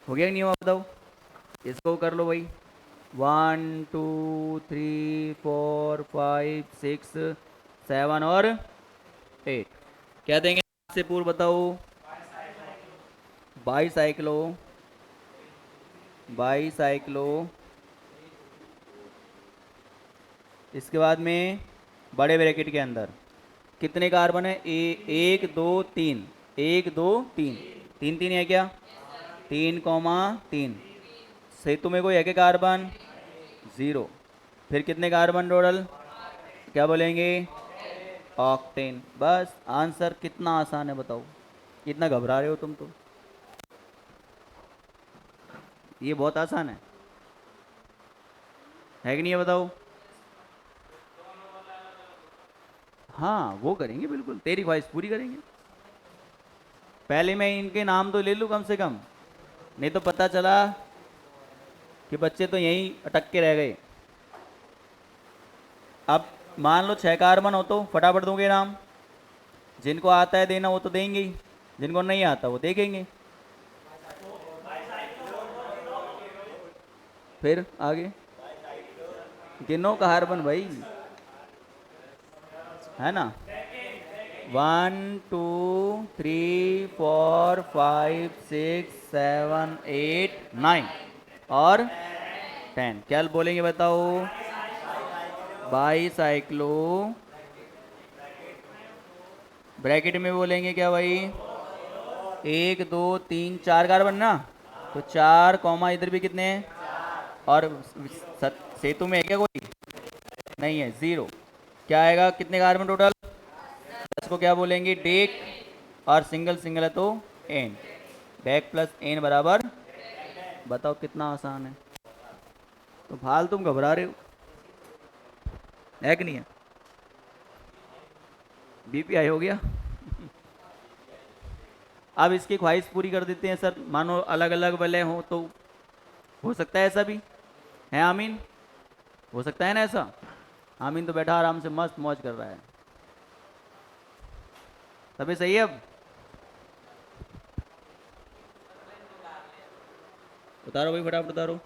हो गया कि नहीं हुआ बताओ? इसको कर लो भाई। 1 2 3 4 5 6 7 और 8। क्या देंगे से पूर्व बताओ? बाईसाइक्लो। बाईसाइक्लो। इसके बाद में बड़े ब्रैकेट के अंदर कितने कार्बन है? 1 2 3। 1 2 3, 3 3 है क्या? 3, 3। सेतु में कोई है क्या कार्बन? 0। फिर कितने कार्बन टोटल? क्या बोलेंगे? ऑक्टेन। बस आंसर। कितना आसान है बताओ? इतना घबरा रहे हो तुम तो। ये बहुत आसान है कि नहीं है बताओ? हाँ वो करेंगे, बिल्कुल तेरी ख्वाहिश पूरी करेंगे। पहले मैं इनके नाम तो ले लूँ कम से कम, नहीं तो पता चला कि बच्चे तो यहीं अटक के रह गए। अब मान लो 6 कार्बन हो तो फटाफट दूंगे नाम। जिनको आता है देना वो तो देंगे ही, जिनको नहीं आता वो देखेंगे। फिर आगे गिनो कार्बन भाई, है ना? 1 2 3 4 5 6 7 8 9 और 10। क्या बोलेंगे बताओ? बाईसाइक्लो। ब्रैकेट में बोलेंगे क्या भाई? 1 2 3 4 कार्बन ना, तो 4 कॉमा इधर भी कितने हैं? और सेतु में है क्या कोई? नहीं है, 0। क्या आएगा? कितने कार्बन टोटल? 10 को क्या बोलेंगे? डेक। और सिंगल सिंगल है तो एन। डेक प्लस एन बराबर। बताओ कितना आसान है। तो फाल तुम घबरा रहे हो, है कि नहीं है? बीपी हाई हो गया। अब इसकी ख्वाहिश पूरी कर देते हैं सर। मानो अलग अलग वलय हो तो हो सकता है ऐसा भी है। आमीन। हो सकता है ना ऐसा? आमीन तो बैठा आराम से मस्त मौज कर रहा है। तभी सही है। अब उतारो भाई, फटाफट उतारो।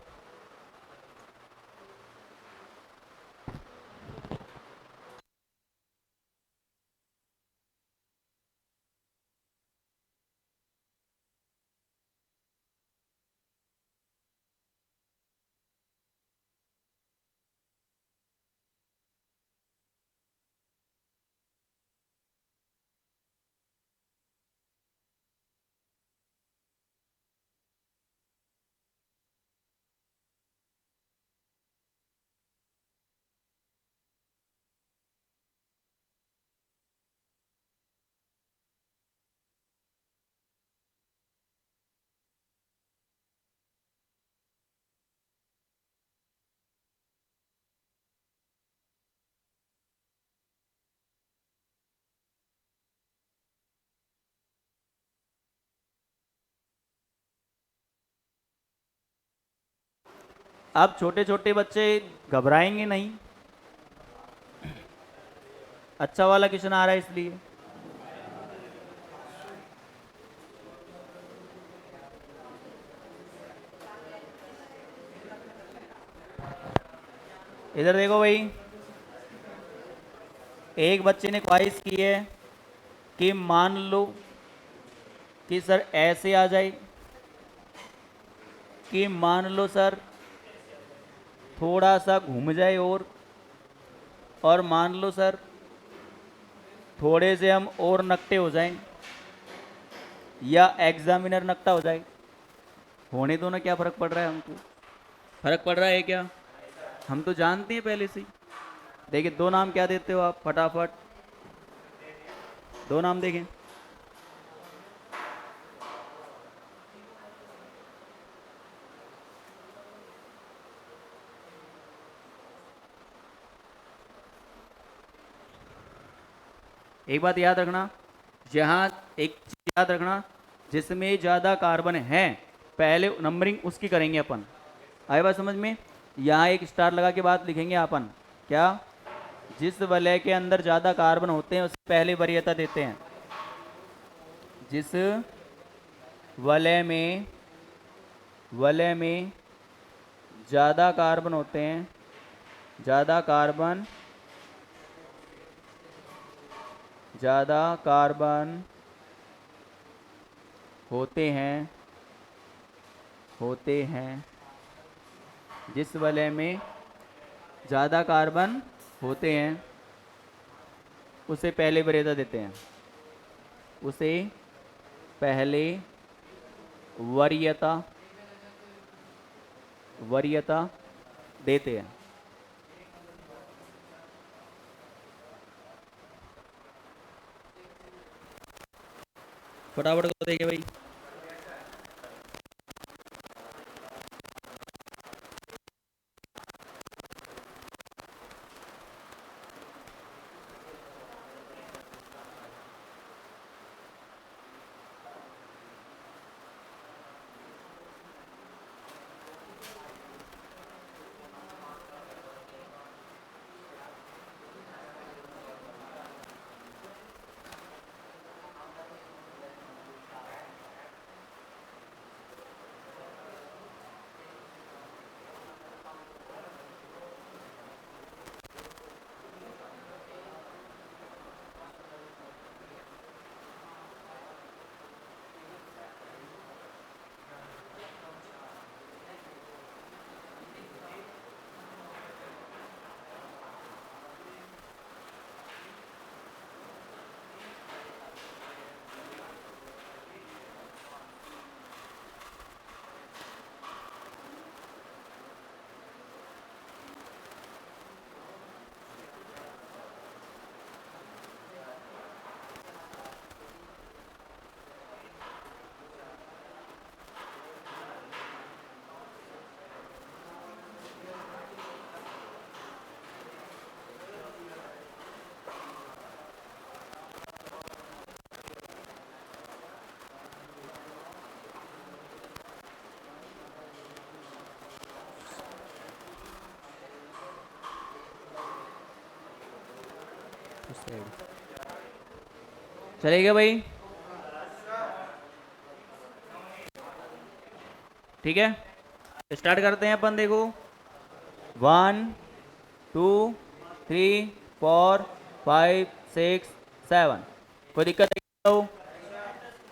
अब छोटे छोटे बच्चे घबराएंगे नहीं, अच्छा वाला क्वेश्चन आ रहा है इसलिए। इधर देखो भाई, एक बच्चे ने ख्वाहिश की है कि मान लो कि सर ऐसे आ जाए, कि मान लो सर थोड़ा सा घूम जाए, और मान लो सर थोड़े से हम और नकटे हो जाएं, या एग्जामिनर नकटा हो जाए। होने दो ना, क्या फर्क पड़ रहा है हमको? फर्क पड़ रहा है क्या? हम तो जानते हैं पहले से ही। देखिए दो नाम क्या देते हो आप फटाफट, दो नाम देखें। एक बात याद रखना, जहां एक चीज याद रखना, जिसमें ज़्यादा कार्बन है पहले नंबरिंग उसकी करेंगे अपन। आए बात समझ में? यहाँ एक स्टार लगा के बात लिखेंगे अपन, क्या? जिस वलय के अंदर ज़्यादा कार्बन होते हैं उससे पहले वरीयता देते हैं। जिस वलय में ज़्यादा कार्बन होते हैं, ज़्यादा कार्बन होते हैं, जिस वलय में ज़्यादा कार्बन होते हैं उसे पहले वरीयता देते हैं, उसे पहले वरीयता देते हैं। फटाफट को देखिए भाई। चलेगा भाई? ठीक है, स्टार्ट करते हैं अपन। देखो 1 2 3 4 5 6 7। कोई दिक्कत है? बताओ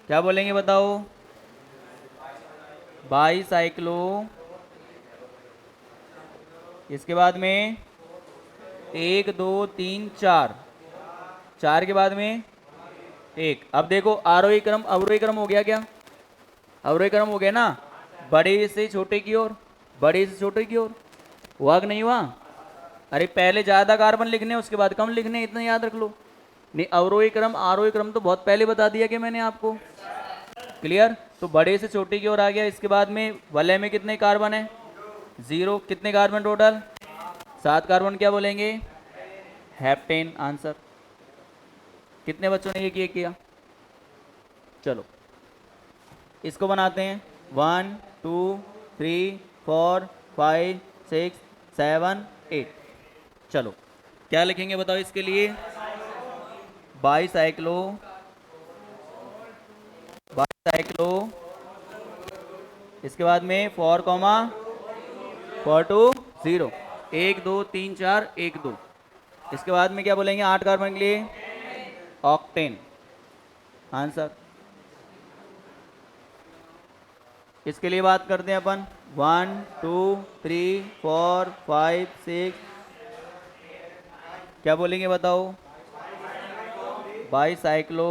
क्या बोलेंगे, बताओ। बाईसाइक्लो, इसके बाद में 1 2 3 4, 4 के बाद में 1। अब देखो आरोही क्रम अवरोही क्रम हो गया क्या? अवरोही क्रम हो गया ना, बड़े से छोटे की ओर, बड़े से छोटे की ओर। हुआ कि नहीं हुआ? अरे पहले ज्यादा कार्बन लिखने उसके बाद कम लिखने, इतना याद रख लो। नहीं, अवरोही क्रम आरोही क्रम तो बहुत पहले बता दिया कि मैंने आपको। क्लियर? तो बड़े से छोटे की ओर आ गया। इसके बाद में वलय में कितने कार्बन है? 0। कितने कार्बन टोटल? 7 कार्बन। क्या बोलेंगे? हेप्टेन। आंसर। कितने बच्चों ने ये किया? चलो इसको बनाते हैं। 1 2 3 4 5 6 7 8। चलो क्या लिखेंगे बताओ इसके लिए? बाईसाइक्लो, बाईसाइक्लो, इसके बाद में 4 कॉमा 4 2 0, 1 2 3 4 1 2। इसके बाद में क्या बोलेंगे 8 कार्बन के लिए? ऑक्टेन। आंसर। इसके लिए बात करते हैं अपन 1 2 3 4 5 6। क्या बोलेंगे बताओ? बाईसाइक्लो,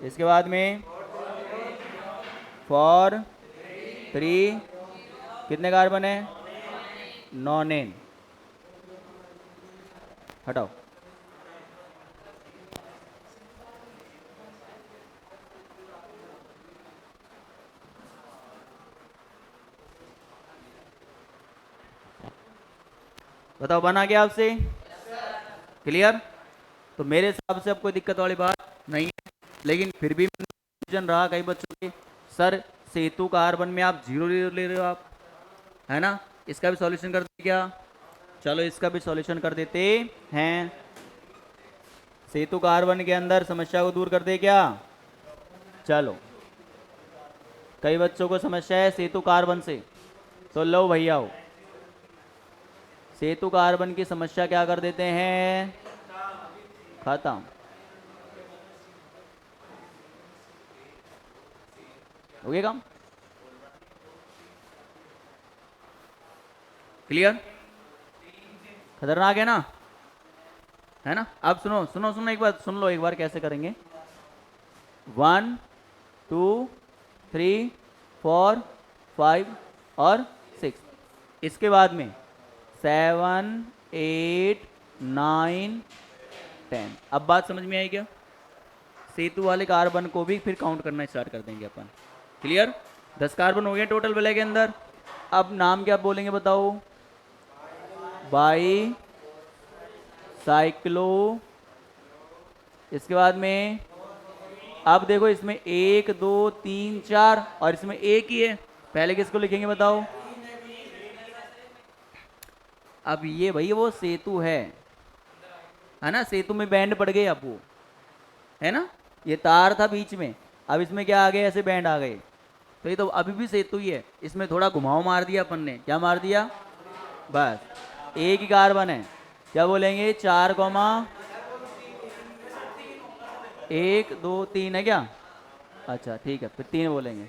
इसके बाद में 4 3, कितने कार्बन है? नॉनेन। हटाओ। बताओ बना गया आपसे? क्लियर? तो मेरे हिसाब से अब कोई दिक्कत वाली बात नहीं है, लेकिन फिर भी कंफ्यूजन रहा कई बच्चों के, सर सेतु कार्बन में आप 0 ले रहे हो आप, है ना? इसका भी सॉल्यूशन कर दें क्या? चलो इसका भी सॉल्यूशन कर देते हैं। सेतु कार्बन के अंदर समस्या को दूर कर दे क्या? चलो कई बच्चों को समस्या है सेतु कार्बन से, तो लो भैया हो, सेतु कार्बन की समस्या क्या कर देते हैं? खत्म। हो गया काम? क्लियर? खतरनाक है ना? है ना? अब सुनो सुनो सुनो, एक बार सुन लो, एक बार कैसे करेंगे। 1 2 3 4 5 और 6, इसके बाद में 7 8 9 10। अब बात समझ में आई क्या? सेतु वाले कार्बन को भी फिर काउंट करना स्टार्ट कर देंगे अपन। क्लियर? 10 कार्बन हो गए टोटल विलय के अंदर। अब नाम क्या बोलेंगे बताओ? बाई साइक्लो, इसके बाद में अब देखो इसमें 1 2 3 4 और इसमें एक ही है, पहले किसको लिखेंगे बताओ? अब ये भाई वो सेतु है ना? सेतु में बैंड पड़ गए अब वो, है ना? ये तार था बीच में, अब इसमें क्या आ गए? ऐसे बैंड आ गए, तो ये तो अभी भी सेतु ही है। इसमें थोड़ा घुमाव मार दिया अपन ने, क्या मार दिया? बस एक ही कार्बन है। क्या बोलेंगे? 4 कॉमा 1 2 3 है क्या? अच्छा ठीक है, फिर 3 बोलेंगे,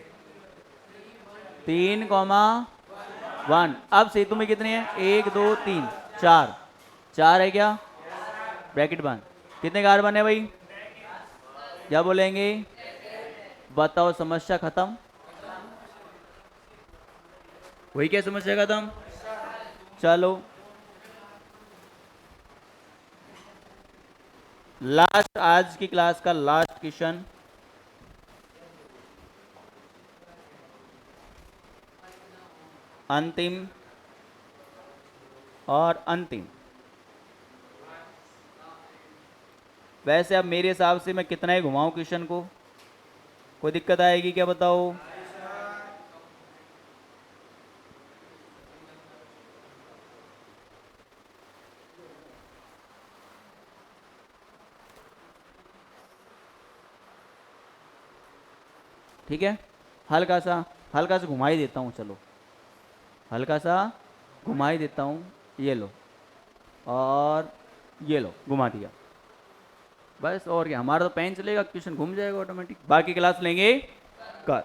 3 कॉमा 1। अब सेतु में कितने हैं? 1 2 3 4, 4 है क्या? ब्रैकेट बंद। कितने कार्बन है भाई? क्या बोलेंगे? बताओ, समस्या खत्म। वही क्या समस्या खत्म? चलो लास्ट, आज की क्लास का लास्ट क्वेश्चन, अंतिम और अंतिम। वैसे अब मेरे हिसाब से मैं कितना ही घुमाऊं क्वेश्चन को, कोई दिक्कत आएगी क्या बताओ? ठीक है, हल्का सा घुमा ही देता हूँ। चलो हल्का सा घुमा ही देता हूँ। ये लो और ये लो, घुमा दिया बस। और क्या, हमारा तो पेन चलेगा, क्वेश्चन घूम जाएगा ऑटोमेटिक। बाकी क्लास लेंगे कल।